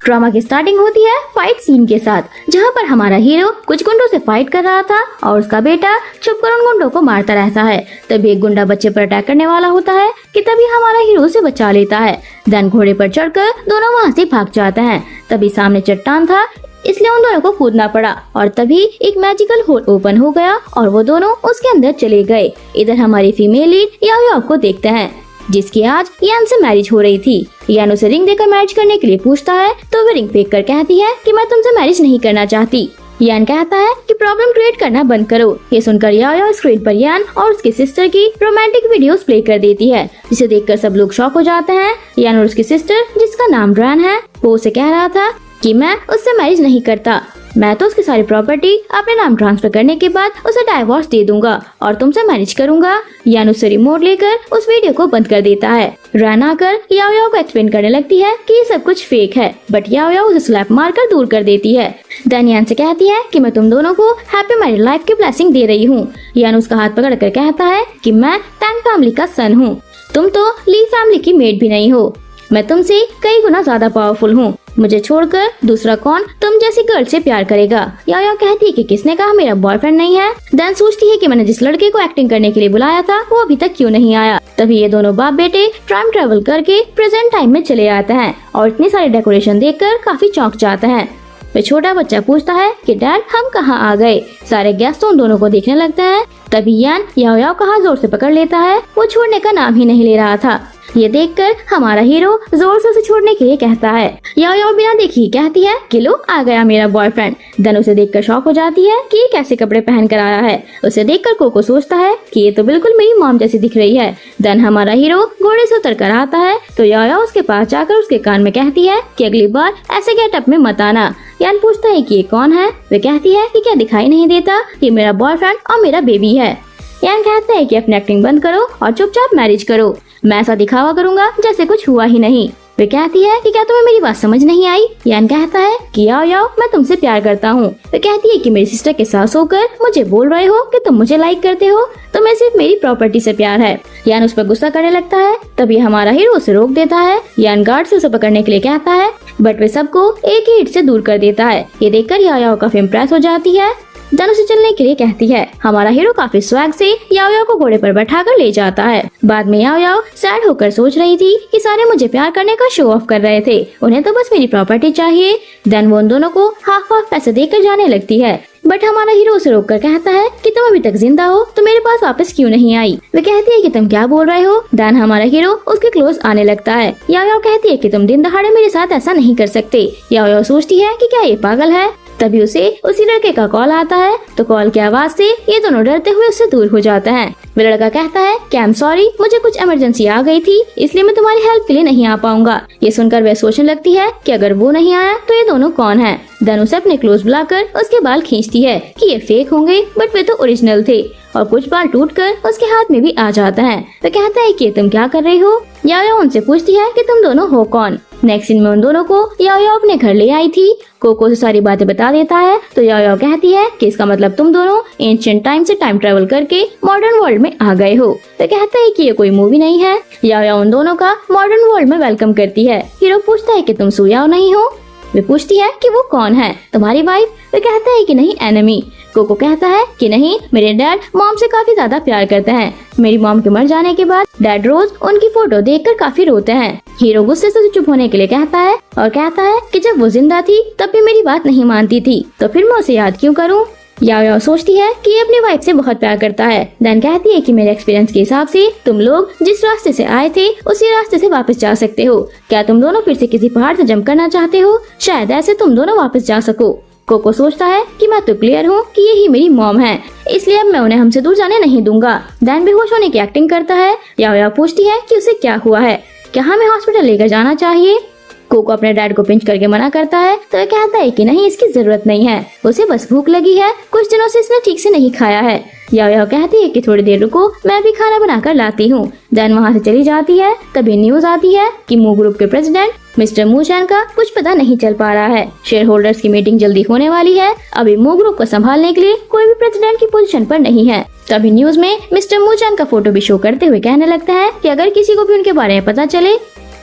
Drama की starting होती है फाइट सीन के साथ, जहाँ पर हमारा हीरो कुछ गुंडों से फाइट कर रहा था और उसका बेटा छुपकर उन गुंडों को मारता रहता है। तभी एक गुंडा बच्चे पर अटैक करने वाला होता है कि तभी हमारा हीरो उसे बचा लेता है। देन घोड़े पर चढ़कर दोनों वहाँ से भाग जाते हैं। तभी सामने चट्टान था, इसलिए उन दोनों को कूदना पड़ा और तभी एक मैजिकल होल ओपन हो गया और वो दोनों उसके अंदर चले गए। इधर हमारी फीमेल लीड याओ को देखते हैं, जिसकी आज यान से मैरिज हो रही थी। यान उसे रिंग देकर मैरिज करने के लिए पूछता है तो वो रिंग फेंक कर कहती है कि मैं तुमसे मैरिज नहीं करना चाहती। यान कहता है कि प्रॉब्लम क्रिएट करना बंद करो। ये सुनकर याओ स्क्रीन पर यान और उसकी सिस्टर की रोमांटिक वीडियोस प्ले कर देती है, जिसे देखकर सब लोग शॉक हो जाते हैं। यान और उसकी सिस्टर, जिसका नाम ड्रैन है, वो उसे कह रहा था कि मैं उससे मैरिज नहीं करता, मैं तो उसकी सारी प्रॉपर्टी अपने नाम ट्रांसफर करने के बाद उसे डाइवोर्स दे दूंगा और तुमसे मैरिज करूंगा। यान उससे रिमोट लेकर उस वीडियो को बंद कर देता है। रैन आकर याओ को एक्सप्लेन करने लगती है कि ये सब कुछ फेक है, बट याओ उसे स्लैप मारकर दूर कर देती है। देन यान से कहती है कि मैं तुम दोनों को हैप्पी मैरिड लाइफ की ब्लेसिंग दे रही हूँ। यान उसका हाथ पकड़कर कहता है कि मैं टैंग फैमिली का सन हूँ, तुम तो ली फैमिली की मेड भी नहीं हो, मैं तुमसे कई गुना ज्यादा पावरफुल हूँ, मुझे छोड़कर दूसरा कौन तुम जैसी गर्ल से प्यार करेगा। याओ कहती है कि किसने कहा मेरा बॉयफ्रेंड नहीं है। देन सोचती है कि मैंने जिस लड़के को एक्टिंग करने के लिए बुलाया था वो अभी तक क्यों नहीं आया। तभी ये दोनों बाप बेटे टाइम ट्रेवल करके प्रेजेंट टाइम में चले आते हैं और इतनी सारी डेकोरेशन देखकर काफी चौंक जाते हैं। वे छोटा बच्चा पूछता है कि डैड हम कहाँ आ गए। सारे गेस्ट उन दोनों को देखने लगते हैं। तभी यान याओ का हाथ जोर से पकड़ लेता है, वो छोड़ने का नाम ही नहीं ले रहा था। ये देखकर हमारा हीरो जोर से उसे छोड़ने के लिए कहता है। याओ बिना देखी कहती है कि लो आ गया मेरा बॉयफ्रेंड। देन उसे देखकर शॉक हो जाती है कि ये कैसे कपड़े पहन कर आया है। उसे देखकर कोको सोचता है कि ये तो बिल्कुल मेरी मॉम जैसी दिख रही है। देन हमारा हीरो घोड़े से उतर कर आता है तो याओ उसके पास जाकर उसके कान में कहती है कि अगली बार ऐसे गेटअप में मत आना। यान पूछता है कि ये कौन है। वे कहती है कि क्या दिखाई नहीं देता, ये मेरा बॉयफ्रेंड और मेरा बेबी है। यान कहता है कि अपनी एक्टिंग बंद करो और चुपचाप मैरिज करो, मैं ऐसा दिखावा करूंगा जैसे कुछ हुआ ही नहीं। वे कहती है कि क्या तुम्हें मेरी बात समझ नहीं आई। यान कहता है कि याओ मैं तुमसे प्यार करता हूँ। वे कहती है कि मेरी सिस्टर के साथ होकर मुझे बोल रहे हो कि तुम मुझे लाइक करते हो, तो मैं सिर्फ मेरी प्रॉपर्टी से प्यार है। यान उस पर गुस्सा करने लगता है। तभी हमारा हीरो उसे रोक देता है। यान गार्ड से उसे पकड़ने के लिए कहता है, बट वे सबको एक ही हिट से दूर कर देता है। ये देखकर याओ काफी इम्प्रेस हो जाती है। देन उसे चलने के लिए कहती है। हमारा हीरो काफी स्वैग से याओ को घोड़े पर बैठाकर ले जाता है। बाद में याओ सैड होकर सोच रही थी कि सारे मुझे प्यार करने का शो ऑफ कर रहे थे, उन्हें तो बस मेरी प्रॉपर्टी चाहिए। देन वो उन दोनों को हाफ पैसे देकर जाने लगती है, बट हमारा हीरो उसे रोककर कहता है कि तुम अभी तक जिंदा हो तो मेरे पास वापस क्यों नहीं आई। वे कहती है कि तुम क्या बोल रहे हो। देन हमारा हीरो उसके क्लोज आने लगता है। याओ कहती है कि तुम दिन दहाड़े मेरे साथ ऐसा नहीं कर सकते। याओ सोचती है कि क्या ये पागल है। तभी उसे उसी लड़के का कॉल आता है तो कॉल की आवाज से ये दोनों डरते हुए उससे दूर हो जाते हैं। वो लड़का कहता है कि आई एम सॉरी, मुझे कुछ इमरजेंसी आ गई थी इसलिए मैं तुम्हारी हेल्प के लिए नहीं आ पाऊंगा। ये सुनकर वह सोचने लगती है कि अगर वो नहीं आया तो ये दोनों कौन है। देन उसे अपने क्लोज बुलाकर उसके बाल खींचती है कि ये फेक होंगे, बट वे तो ओरिजिनल थे और कुछ बाल टूटकर उसके हाथ में भी आ जाता है। तो कहता है कि तुम क्या कर रही हो। याओ उनसे पूछती है कि तुम दोनों हो कौन। नेक्स्ट सीन में उन दोनों को याओ अपने घर ले आई थी। कोको से सारी बातें बता देता है तो याओ कहती है कि इसका मतलब तुम दोनों एंशिएंट टाइम से टाइम ट्रेवल करके मॉडर्न वर्ल्ड में आ गए हो। तो कहता है कि ये कोई मूवी नहीं है। याओ उन दोनों का मॉडर्न वर्ल्ड में वेलकम करती है। हीरो पूछता है कि तुम सुयाओ नहीं हो। वे पूछती है कि वो कौन है, तुम्हारी वाइफ। वे कहता है कि नहीं, एनिमी। कोको कहता है कि नहीं, मेरे डैड मॉम से काफी ज्यादा प्यार करते हैं। मेरी मॉम के मर जाने के बाद डैड रोज उनकी फोटो देखकर काफी रोते हैं। हीरो गुस्से से चुप होने के लिए कहता है और कहता है कि जब वो जिंदा थी तब भी मेरी बात नहीं मानती थी, तो फिर मैं उसे याद क्यों करूं। याओ सोचती है कि ये अपनी वाइफ से बहुत प्यार करता है। देन कहती है कि मेरे एक्सपीरियंस के हिसाब से तुम लोग जिस रास्ते से आए थे उसी रास्ते से वापस जा सकते हो। क्या तुम दोनों फिर से किसी पहाड़ से जंप करना चाहते हो, शायद ऐसे तुम दोनों वापस जा सको। कोको सोचता है कि मैं तो क्लियर हूँ कि यही मेरी मॉम है, इसलिए अब मैं उन्हें हमसे दूर जाने नहीं दूंगा। देन बेहोश होने की एक्टिंग करता है। याओ पूछती है कि उसे क्या हुआ है, क्या हमें हॉस्पिटल लेकर जाना चाहिए। कोको अपने डैड को पिंच करके मना करता है तो वह कहता है कि नहीं, इसकी जरूरत नहीं है, उसे बस भूख लगी है, कुछ दिनों से इसने ठीक से नहीं खाया है। याओ कहती है कि थोड़ी देर रुको, मैं भी खाना बनाकर लाती हूँ। देन वहाँ से चली जाती है। तभी न्यूज आती है कि मू ग्रुप के प्रेसिडेंट मिस्टर मूचैन का कुछ पता नहीं चल पा रहा है। शेयर होल्डर्स की मीटिंग जल्दी होने वाली है। अभी मू ग्रुप को संभालने के लिए कोई भी प्रेसिडेंट की पोजीशन पर नहीं है। तभी न्यूज में मिस्टर मूचैन का फोटो भी शो करते हुए कहने लगता है कि अगर किसी को भी उनके बारे में पता चले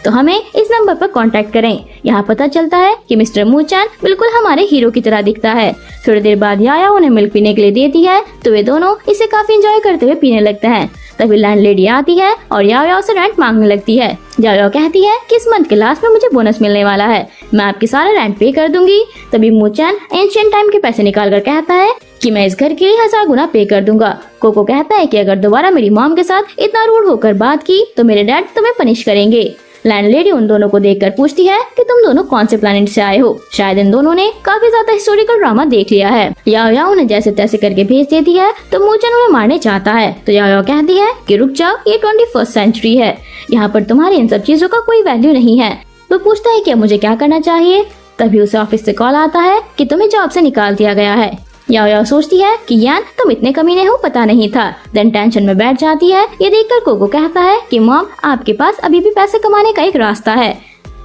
तो हमें इस नंबर पर कांटेक्ट करें। यहाँ पता चलता है कि मिस्टर मूचान बिल्कुल हमारे हीरो की तरह दिखता है। थोड़ी देर बाद याया उन्हें मिल्क पीने के लिए देती है तो वे दोनों इसे काफी एंजॉय करते हुए पीने लगते हैं। तभी लैंडलेडी आती है और याया से रेंट मांगने लगती है। याया कहती है कि इस मंथ के लास्ट में मुझे बोनस मिलने वाला है, मैं आपके सारा रेंट पे कर दूंगी। तभी मूचान एंशिएंट टाइम के पैसे निकाल कर कहता है कि मैं इस घर के लिए 1000 गुना पे कर दूंगा। कोको कहता है कि अगर दोबारा मेरी मॉम के साथ इतना रूड होकर बात की तो मेरे डैड तुम्हें पनिश करेंगे। लैंडलेडी उन दोनों को देखकर पूछती है कि तुम दोनों कौन से प्लैनेट से आए हो। शायद इन दोनों ने काफी ज्यादा हिस्टोरिकल ड्रामा देख लिया है। याओ उन्हें जैसे तैसे करके भेज देती है तो मूचान उन्हें मारने चाहता है तो याओ कहती है कि रुक जाओ, ये 21st सेंचुरी है, यहाँ पर तुम्हारी इन सब चीजों का कोई वैल्यू नहीं है। वो पूछता है कि मुझे क्या करना चाहिए। तभी उसे ऑफिस से कॉल आता है कि तुम्हें जॉब से निकाल दिया गया है। याओ सोचती है कि यान तुम इतने कमीने हो पता नहीं था। देन टेंशन में बैठ जाती है। ये देखकर कोको कहता है कि मॉम आपके पास अभी भी पैसे कमाने का एक रास्ता है।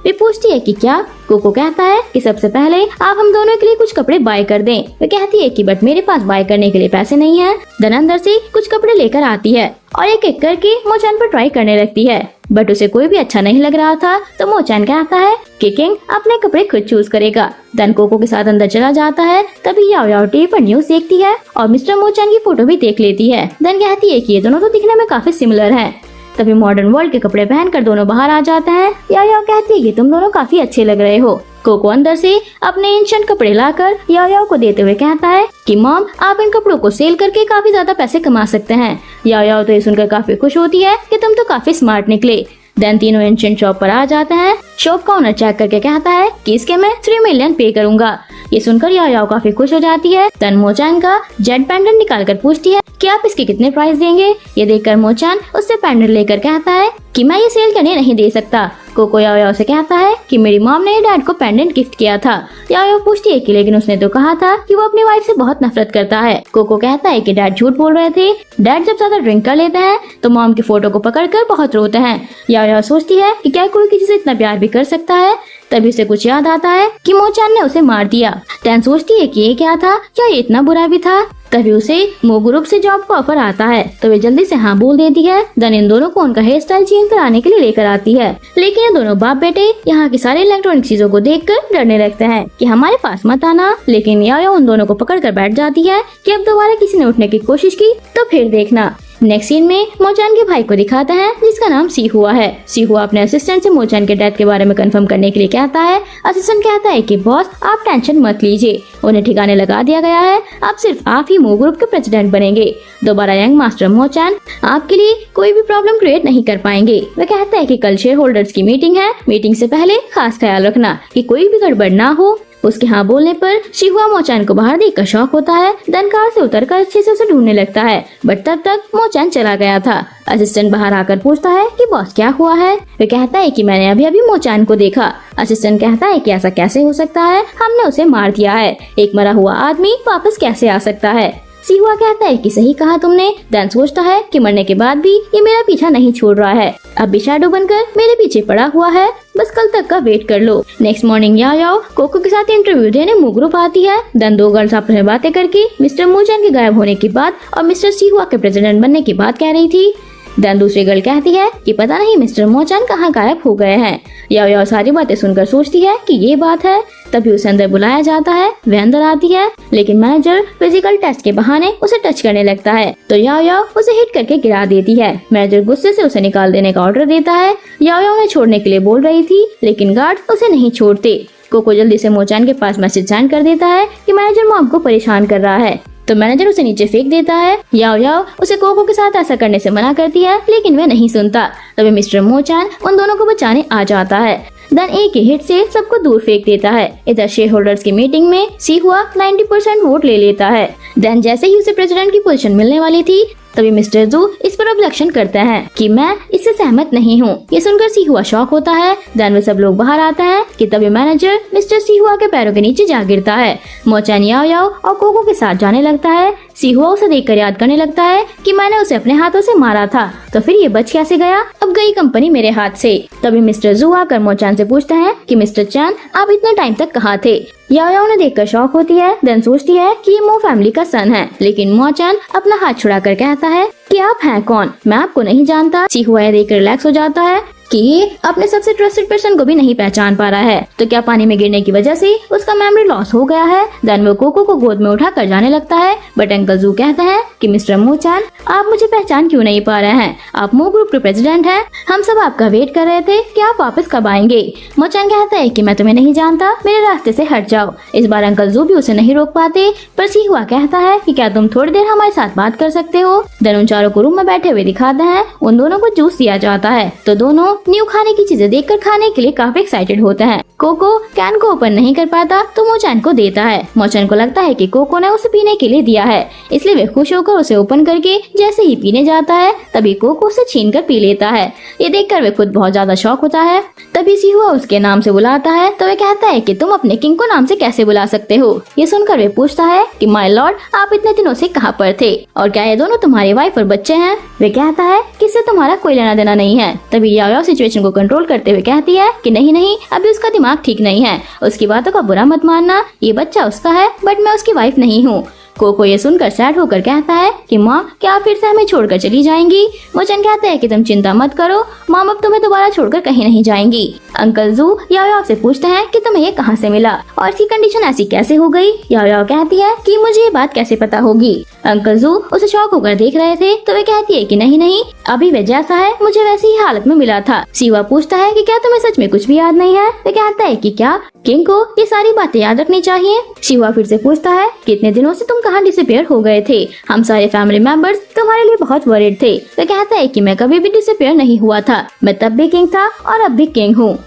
वे पूछती है कि क्या। कोको कहता है कि सबसे पहले आप हम दोनों के लिए कुछ कपड़े बाय कर दें। वे कहती है कि बट मेरे पास बाय करने के लिए पैसे नहीं है। देन अंदर से कुछ कपड़े लेकर आती है और एक एक करके मोचान पर ट्राई करने लगती है बट उसे कोई भी अच्छा नहीं लग रहा था तो मोचान कहता है कि किंग अपने कपड़े खुद चूज करेगा। देन कोको के साथ अंदर चला जाता है। तभी याओ टीवी पर न्यूज देखती है और मिस्टर मोचान की फोटो भी देख लेती है। देन कहती है कि ये दोनों तो दिखने में काफी सिमिलर हैं। तभी मॉडर्न वर्ल्ड के कपड़े पहनकर दोनों बाहर आ जाते हैं। याओ कहती है कि तुम दोनों काफी अच्छे लग रहे हो। कोको अंदर से अपने एंशिएंट कपड़े लाकर याओ को देते हुए कहता है कि मॉम आप इन कपड़ों को सेल करके काफी ज्यादा पैसे कमा सकते हैं। याओ तो ये सुनकर काफी खुश होती है कि तुम तो काफी स्मार्ट निकले। देन तीनों एंशिएंट शॉप पर आ जाते हैं। शॉप का ओनर चेक करके कहता है कि इसके मैं 3 मिलियन पे करूंगा। ये सुनकर याओ काफी खुश हो जाती है। देन मोचान का जेड पेंडेंट निकाल कर पूछती है कि आप इसके कितने प्राइस देंगे। ये देखकर मोचान उससे पेंडेंट लेकर कहता है कि मैं ये सेल करने नहीं दे सकता। कोको याओ से कहता है कि मेरी मॉम ने डैड को पेंडेंट गिफ्ट किया था। याओ पूछती है कि लेकिन उसने तो कहा था कि वो अपनी वाइफ से बहुत नफरत करता है। कोको कहता है कि डैड झूठ बोल रहे थे। डैड जब ज्यादा ड्रिंक कर लेते हैं तो मॉम की फोटो को पकड़कर बहुत रोते हैं। याओ सोचती है कि क्या कोई किसी से इतना प्यार भी कर सकता है। तभी उसे कुछ याद आता है कि मोचान ने उसे मार दिया। टेन सोचती है कि ये क्या था, क्या ये इतना बुरा भी था। तभी उसे मो ग्रुप से जॉब का ऑफर आता है तो वे जल्दी से हाँ बोल देती है। देन इन दोनों को उनका हेयर स्टाइल चेंज कराने के लिए लेकर आती है। लेकिन ये दोनों बाप बेटे यहाँ की सारी इलेक्ट्रॉनिक चीजों को देखकर डरने लगते हैं कि हमारे पास मत आना। लेकिन याओ उन दोनों को पकड़ कर बैठ जाती है कि अब दोबारा किसी ने उठने की कोशिश की तो फिर देखना। नेक्स्ट सीन में मोचान के भाई को दिखाता है जिसका नाम सीहुआ है। सीहुआ अपने असिस्टेंट से मोचान के डेथ के बारे में कंफर्म करने के लिए कहता है। असिस्टेंट कहता है कि बॉस आप टेंशन मत लीजिए, उन्हें ठिकाने लगा दिया गया है, अब सिर्फ आप ही मो ग्रुप के प्रेसिडेंट बनेंगे। दोबारा यंग मास्टर मोचान आपके लिए कोई भी प्रॉब्लम क्रिएट नहीं कर पाएंगे। वह कहता है कि कल शेयर होल्डर्स की मीटिंग है, मीटिंग से पहले खास ख्याल रखना कि कोई भी गड़बड़ ना हो। उसके हाँ बोलने पर शिहुआ मोचान को बाहर देखकर शॉक होता है। देन कार से उतरकर अच्छे से उसे ढूंढने लगता है बट तब तक मोचान चला गया था। असिस्टेंट बाहर आकर पूछता है कि बॉस क्या हुआ है। वे कहता है कि मैंने अभी अभी मोचान को देखा। असिस्टेंट कहता है कि ऐसा कैसे हो सकता है, हमने उसे मार दिया है, एक मरा हुआ आदमी वापस कैसे आ सकता है। सीहुआ कहता है कि सही कहा तुमने। देन सोचता है कि मरने के बाद भी ये मेरा पीछा नहीं छोड़ रहा है, अब भी शैडो बनकर मेरे पीछे पड़ा हुआ है, बस कल तक का वेट कर लो। नेक्स्ट मॉर्निंग याओ कोको के साथ इंटरव्यू देने मो ग्रुप आती है। देन दो गर्ल्स आपस में बातें करके मिस्टर मोचान के गायब होने की बात और मिस्टर सीहुआ के प्रेसिडेंट बनने की बात कह रही थी। देन दूसरी गर्ल कहती है कि पता नहीं मिस्टर मोचान कहाँ गायब हो गए हैं। याओ सारी बातें सुनकर सोचती है कि ये बात है। तभी उसे अंदर बुलाया जाता है। वह अंदर आती है लेकिन मैनेजर फिजिकल टेस्ट के बहाने उसे टच करने लगता है तो याओ उसे हिट करके गिरा देती है। मैनेजर गुस्से से उसे निकाल देने का ऑर्डर देता है। याओ उन्हें छोड़ने के लिए बोल रही थी लेकिन गार्ड उसे नहीं छोड़ते। कोको जल्दी से मोचान के पास मैसेज सेंड कर देता है कि मैनेजर मॉम को परेशान कर रहा है तो मैनेजर उसे नीचे फेंक देता है। याओ उसे कोको के साथ ऐसा करने से मना करती है लेकिन वह नहीं सुनता। तभी मिस्टर मोचान उन दोनों को बचाने आ जाता है। देन एक ही हिट से सबको दूर फेंक देता है। इधर शेयर होल्डर्स की मीटिंग में सीहुआ 90% वोट ले लेता है। देन जैसे ही उसे प्रेसिडेंट की पोजीशन मिलने वाली थी तभी मिस्टर जू इस पर ऑब्जेक्शन करते हैं कि मैं इससे सहमत नहीं हूँ। ये सुनकर सीहुआ शॉक होता है। देन वे सब लोग बाहर आते हैं कि तभी मैनेजर मिस्टर सीहुआ के पैरों के नीचे जा गिरता है। मोचान याओ और कोको के साथ जाने लगता है। सीहुआ उसे देखकर याद करने लगता है कि मैंने उसे अपने हाथों से मारा था तो फिर ये बच कैसे गया, अब गई कंपनी मेरे हाथ से। तभी मिस्टर जू आकर मोचान से पूछता है कि मिस्टर चान आप इतने टाइम तक कहाँ थे। याओ उन्हें देखकर शॉक होती है। देन सोचती है कि ये मो फैमिली का सन है लेकिन मोचान अपना हाथ छुड़ाकर कहता है कि आप हैं कौन, मैं आपको नहीं जानता। सीहुआ देखकर रिलैक्स हो जाता है। कि ये अपने सबसे ट्रस्टेड पर्सन को भी नहीं पहचान पा रहा है। तो क्या पानी में गिरने की वजह से उसका मेमोरी लॉस हो गया है? देन वो कोको को गोद में उठा कर जाने लगता है, बट अंकल जू कहते हैं कि मिस्टर मोचान, आप मुझे पहचान क्यों नहीं पा रहे हैं? आप मो ग्रुप के प्रेसिडेंट हैं। हम सब आपका वेट कर रहे थे कि आप वापस कब आएंगे। मोचान कहता है कि मैं तुम्हें नहीं जानता, मेरे रास्ते से हट जाओ। इस बार अंकल जू भी उसे नहीं रोक पाते, पर सिहुआ कहता है कि क्या तुम थोड़ी देर हमारे साथ बात कर सकते हो? देन उन चारों को रूम में बैठे हुए दिखाते हैं। उन दोनों को जूस दिया जाता है, तो दोनों न्यू खाने की चीजें देखकर खाने के लिए काफी एक्साइटेड होते हैं। कोको कैन को ओपन नहीं कर पाता तो मोचान को देता है। मोचान को लगता है कि कोको ने उसे पीने के लिए दिया है, इसलिए वे खुश होकर उसे ओपन करके जैसे ही पीने जाता है तभी कोको उसे छीन कर पी लेता है। ये देखकर वे खुद बहुत ज्यादा शॉक होता है। तभी सिहुआ उसके नाम से बुलाता है, तो वे कहता है कि तुम अपने किंग को नाम से कैसे बुला सकते हो? ये सुनकर वे पूछता है कि माय लॉर्ड, आप इतने दिनों से कहाँ पर थे और क्या ये दोनों तुम्हारी वाइफ और बच्चे हैं? वे कहता है कि इससे तुम्हारा कोई लेना देना नहीं है। तभी याओ सिचुएशन को कंट्रोल करते हुए कहती है कि नहीं नहीं, अभी उसका दिमाग ठीक नहीं है, उसकी बातों का बुरा मत मानना, ये बच्चा उसका है बट मैं उसकी वाइफ नहीं हूँ। कोको ये सुनकर सैड होकर कहता है कि माँ, क्या आप फिर से हमें छोड़कर चली जाएंगी? मोचन कहता है कि तुम चिंता मत करो, माँ अब तुम्हें दोबारा छोड़कर कहीं नहीं जाएंगी। अंकल जू याओ से पूछते हैं कि तुम्हें ये कहाँ से मिला और इसकी कंडीशन ऐसी कैसे हो गई? याओ कहती है कि मुझे ये बात कैसे पता होगी। अंकल जू उसे शॉक होकर देख रहे थे, तो वे कहती है कि नहीं नहीं, अभी वे जैसा है मुझे वैसी ही हालत में मिला था। सिहुआ पूछता है कि क्या तुम्हें सच में कुछ भी याद नहीं है? वे कहता है कि क्या किंग को ये सारी बातें याद रखनी चाहिए। सिहुआ फिर से पूछता है कि इतने दिनों से तुम कहाँ डिसअपियर हो गए थे? हम सारे फैमिली मेंबर्स तुम्हारे लिए बहुत वरीड थे। वे कहता है कि मैं कभी भी डिसअपियर नहीं हुआ था, मैं तब भी किंग था और अब भी किंग हूँ।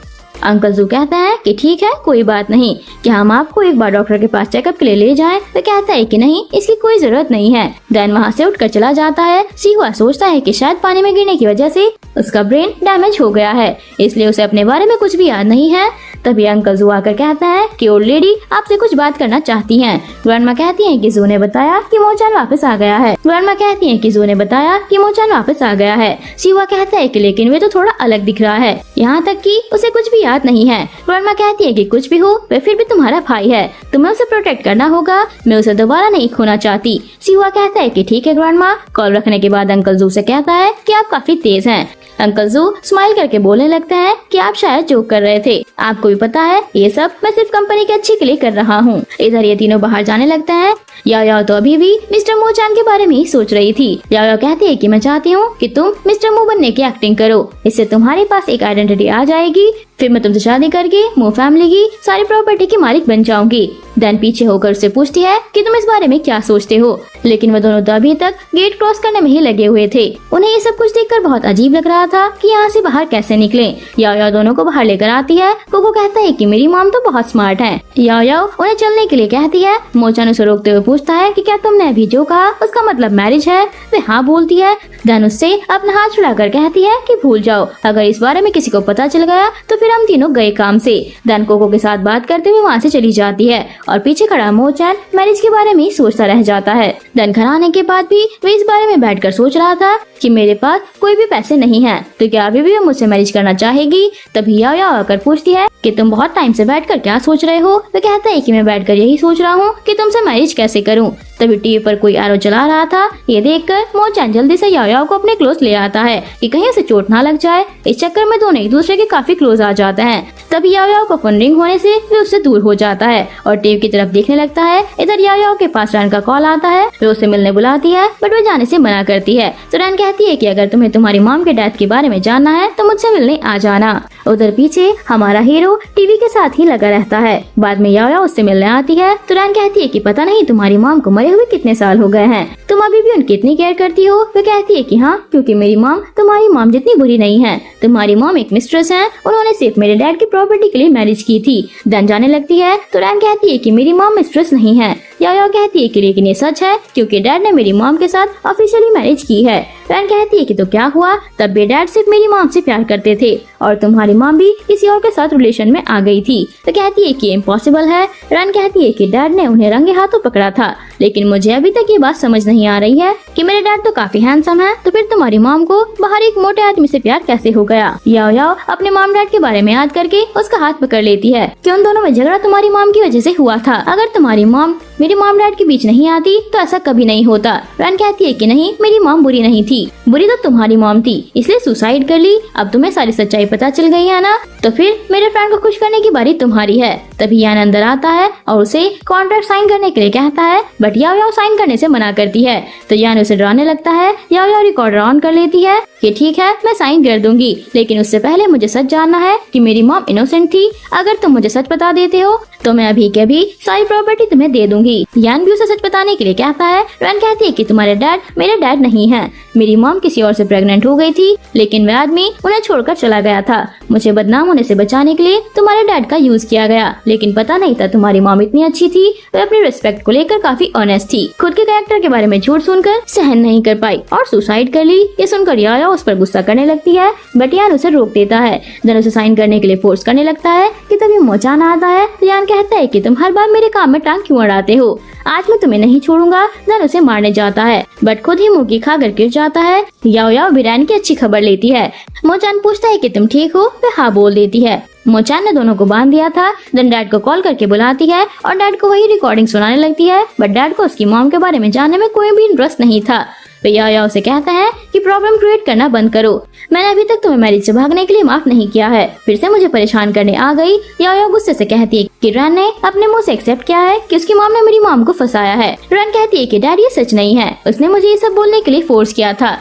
अंकल जू कहते हैं कि ठीक है, कोई बात नहीं, क्या हम आपको एक बार डॉक्टर के पास चेकअप के लिए ले जाएं? वो कहता है कि नहीं, इसकी कोई जरूरत नहीं है। देन वहाँ से उठकर चला जाता है। सिहुआ सोचता है कि शायद पानी में गिरने की वजह से उसका ब्रेन डैमेज हो गया है, इसलिए उसे अपने बारे में कुछ भी याद नहीं है। तभी अंकल जू आकर कहता है कि ओल्ड लेडी आपसे कुछ बात करना चाहती हैं। ग्रैंडमा कहती हैं कि जू ने बताया कि मोचान वापस आ गया है। ग्रैंडमा कहती हैं कि जू ने बताया कि मोचान वापस आ गया है। सिहुआ कहता है कि लेकिन वे तो थोड़ा अलग दिख रहा है, यहाँ तक कि उसे कुछ भी याद नहीं है। ग्रैंडमा कहती है कि कुछ भी हो वे फिर भी तुम्हारा भाई है, तुम्हें उसे प्रोटेक्ट करना होगा, मैं उसे दोबारा नहीं खोना चाहती। सिहुआ कहता है कि ठीक है ग्रैंडमा। कॉल रखने के बाद अंकल जू से कहता है कि आप काफी तेज हैं। अंकल जू स्माइल करके बोलने लगते हैं कि आप शायद जोक कर रहे थे, आपको भी पता है ये सब मैं सिर्फ कंपनी के अच्छे के लिए कर रहा हूँ। इधर ये तीनों बाहर जाने लगते हैं। याओ तो अभी भी मिस्टर मोचान के बारे में ही सोच रही थी। याओ कहती है कि मैं चाहती हूँ कि तुम मिस्टर मो बनने की एक्टिंग करो, इससे तुम्हारे पास एक आइडेंटिटी आ जाएगी, फिर मैं तुमसे शादी करके मो फैमिली की सारी प्रॉपर्टी की मालिक बन जाऊंगी। देन पीछे होकर उससे पूछती है कि तुम इस बारे में क्या सोचते हो, लेकिन वो दोनों तो अभी तक गेट क्रॉस करने में ही लगे हुए थे। उन्हें ये सब कुछ देखकर बहुत अजीब लग रहा था कि यहाँ से बाहर कैसे निकले। याओ दोनों को बाहर लेकर आती है। कोको कहता है कि मेरी मॉम तो बहुत स्मार्ट है। याओ उन्हें चलने के लिए कहती है। मोचान उसे रोकते हुए पूछता है कि क्या तुमने अभी जो कहा उसका मतलब मैरिज है? वे हाँ बोलती है। देन उससे अपना हाथ छुड़ाकर कहती है कि भूल जाओ, अगर इस बारे में किसी को पता चल गया तो फिर हम तीनों गए काम से। देन कोको के साथ बात करते हुए वहाँ से चली जाती है और पीछे खड़ा मोचान मैरिज के बारे में ही सोचता रह जाता है। देन घर आने के बाद भी वे इस बारे में बैठकर सोच रहा था कि मेरे पास कोई भी पैसे नहीं है, तो क्या अभी भी वो मुझसे मैरिज करना चाहेगी? तभी याओ आकर पूछती है कि तुम बहुत टाइम से बैठकर क्या सोच रहे हो? वो कहता है कि मैं बैठकर यही सोच रहा हूँ कि तुमसे मैरिज कैसे करूँ। तभी टीवी पर कोई एरो चला रहा था। ये देखकर मोचान जल्दी से याओ को अपने क्लोज ले आता है कि कहीं उसे चोट ना लग जाए। इस चक्कर में दोनों एक दूसरे के काफी क्लोज आ जाते हैं। तभी याओ को फोन रिंग होने से वे उससे दूर हो जाता है और टीवी की तरफ देखने लगता है। इधर याओ के पास रैन का कॉल आता है। वे उसे मिलने बुलाती है बट वो जाने से मना करती है। तो रैन कहती है कि अगर तुम्हें तुम्हारी मॉम के डेथ के बारे में जानना है तो मुझसे मिलने आ जाना। उधर पीछे हमारा हीरो टीवी के साथ ही लगा रहता है। बाद में याओ उससे मिलने आती है। तो रैन कहती है कि पता नहीं तुम्हारी मॉम को मरे हुए कितने साल हो गए हैं, तुम अभी भी उनकी इतनी केयर करती हो? वो कहती है कि हाँ, क्योंकि मेरी मॉम तुम्हारी मॉम जितनी बुरी नहीं है। तुम्हारी मॉम एक मिस्ट्रेस है, उन्होंने सिर्फ मेरे डैड की प्रॉपर्टी के लिए मैरिज की थी। देन जाने लगती है। तो रैन कहती है कि मेरी मॉम मिस्ट्रेस नहीं है। याओ कहती है कि लेकिन ये सच है क्योंकि डैड ने मेरी मॉम के साथ ऑफिशियली मैरिज की है। रैन कहती है कि तो क्या हुआ, तब भी डैड सिर्फ मेरी मॉम से प्यार करते थे और तुम्हारी मॉम भी किसी और के साथ रिलेशन में आ गई थी। तो कहती है कि इम्पॉसिबल है। रैन कहती है कि डैड ने उन्हें रंगे हाथों पकड़ा था, लेकिन मुझे अभी तक ये बात समझ नहीं आ रही है कि मेरे डैड तो काफी हैंडसम है, तो फिर तुम्हारी मॉम को बाहर एक मोटे आदमी से प्यार कैसे हो गया? याओ अपने मॉम डैड के बारे में याद करके उसका हाथ पकड़ लेती है कि उन दोनों में झगड़ा तुम्हारी मॉम की वजह से हुआ था। अगर तुम्हारी मॉम मेरी मॉम डैड के बीच नहीं आती तो ऐसा कभी नहीं होता। रैन कहती है कि नहीं, मेरी मॉम बुरी नहीं थी, बुरी तो तुम्हारी मॉम थी, इसलिए सुसाइड कर ली। अब तुम्हें सारी सच्चाई पता चल गई है ना, तो फिर मेरे फ्रेंड को खुश करने की बारी तुम्हारी है। तभी यान अंदर आता है और उसे कॉन्ट्रैक्ट साइन करने के लिए कहता है, बट याओ याओ साइन करने से मना करती है। तो यान उसे डराने लगता है। याओ याओ रिकॉर्डर ऑन कर लेती है कि ठीक है, मैं साइन कर दूंगी, लेकिन उससे पहले मुझे सच जानना है कि मेरी मॉम इनोसेंट थी। अगर तुम मुझे सच बता देते हो तो मैं अभी के अभी सारी प्रॉपर्टी तुम्हें दे दूंगी। यान भी उसे सच बताने के लिए कहता है। रैन कहती है कि तुम्हारे डैड मेरे डैड नहीं है, मेरी मॉम किसी और से प्रेग्नेंट हो गई थी, लेकिन वह आदमी उन्हें छोड़कर चला गया था। मुझे बदनाम होने से बचाने के लिए तुम्हारे डैड का यूज किया गया, लेकिन पता नहीं था तुम्हारी मॉम इतनी अच्छी थी। वह अपनी रिस्पेक्ट को लेकर काफी ऑनेस्ट थी, खुद के कैरेक्टर के बारे में झूठ सुनकर सहन नहीं कर पाई और सुसाइड कर ली। ये सुनकर याया उस पर गुस्सा करने लगती है, बट यान उसे रोक देता है। देन उसे साइन करने के लिए फोर्स करने लगता है कि तभी मोचान आता है। तो यान कहता है कि तुम हर बार मेरे काम में टांग क्यों अड़ाते हो, आज मैं तुम्हें नहीं छोड़ूंगा। देन उसे मारने जाता है, बट खुद ही मुर्गी खाकर गिर जाता है। याओ याओ बिरयानी की अच्छी खबर लेती है। मोचान पूछता है कि तुम ठीक हो, वह हाँ बोल देती है। मोचान ने दोनों को बांध दिया था। देन डैड को कॉल करके बुलाती है और डैड को वही रिकॉर्डिंग सुनाने लगती है, बट डैड को उसकी मॉम के बारे में जानने में कोई भी इंटरेस्ट नहीं था। याओ याओ से कहता है कि प्रॉब्लम क्रिएट करना बंद करो, मैंने अभी तक तुम्हें मैरिज से भागने के लिए माफ नहीं किया है, फिर से मुझे परेशान करने आ गई। याओ याओ गुस्से से कहती है कि रैन ने अपने मुंह से एक्सेप्ट किया है कि उसकी मॉम ने मेरी मॉम को फंसाया है। रैन कहती है कि डैड ये सच नहीं है, उसने मुझे ये सब बोलने के लिए फोर्स किया था।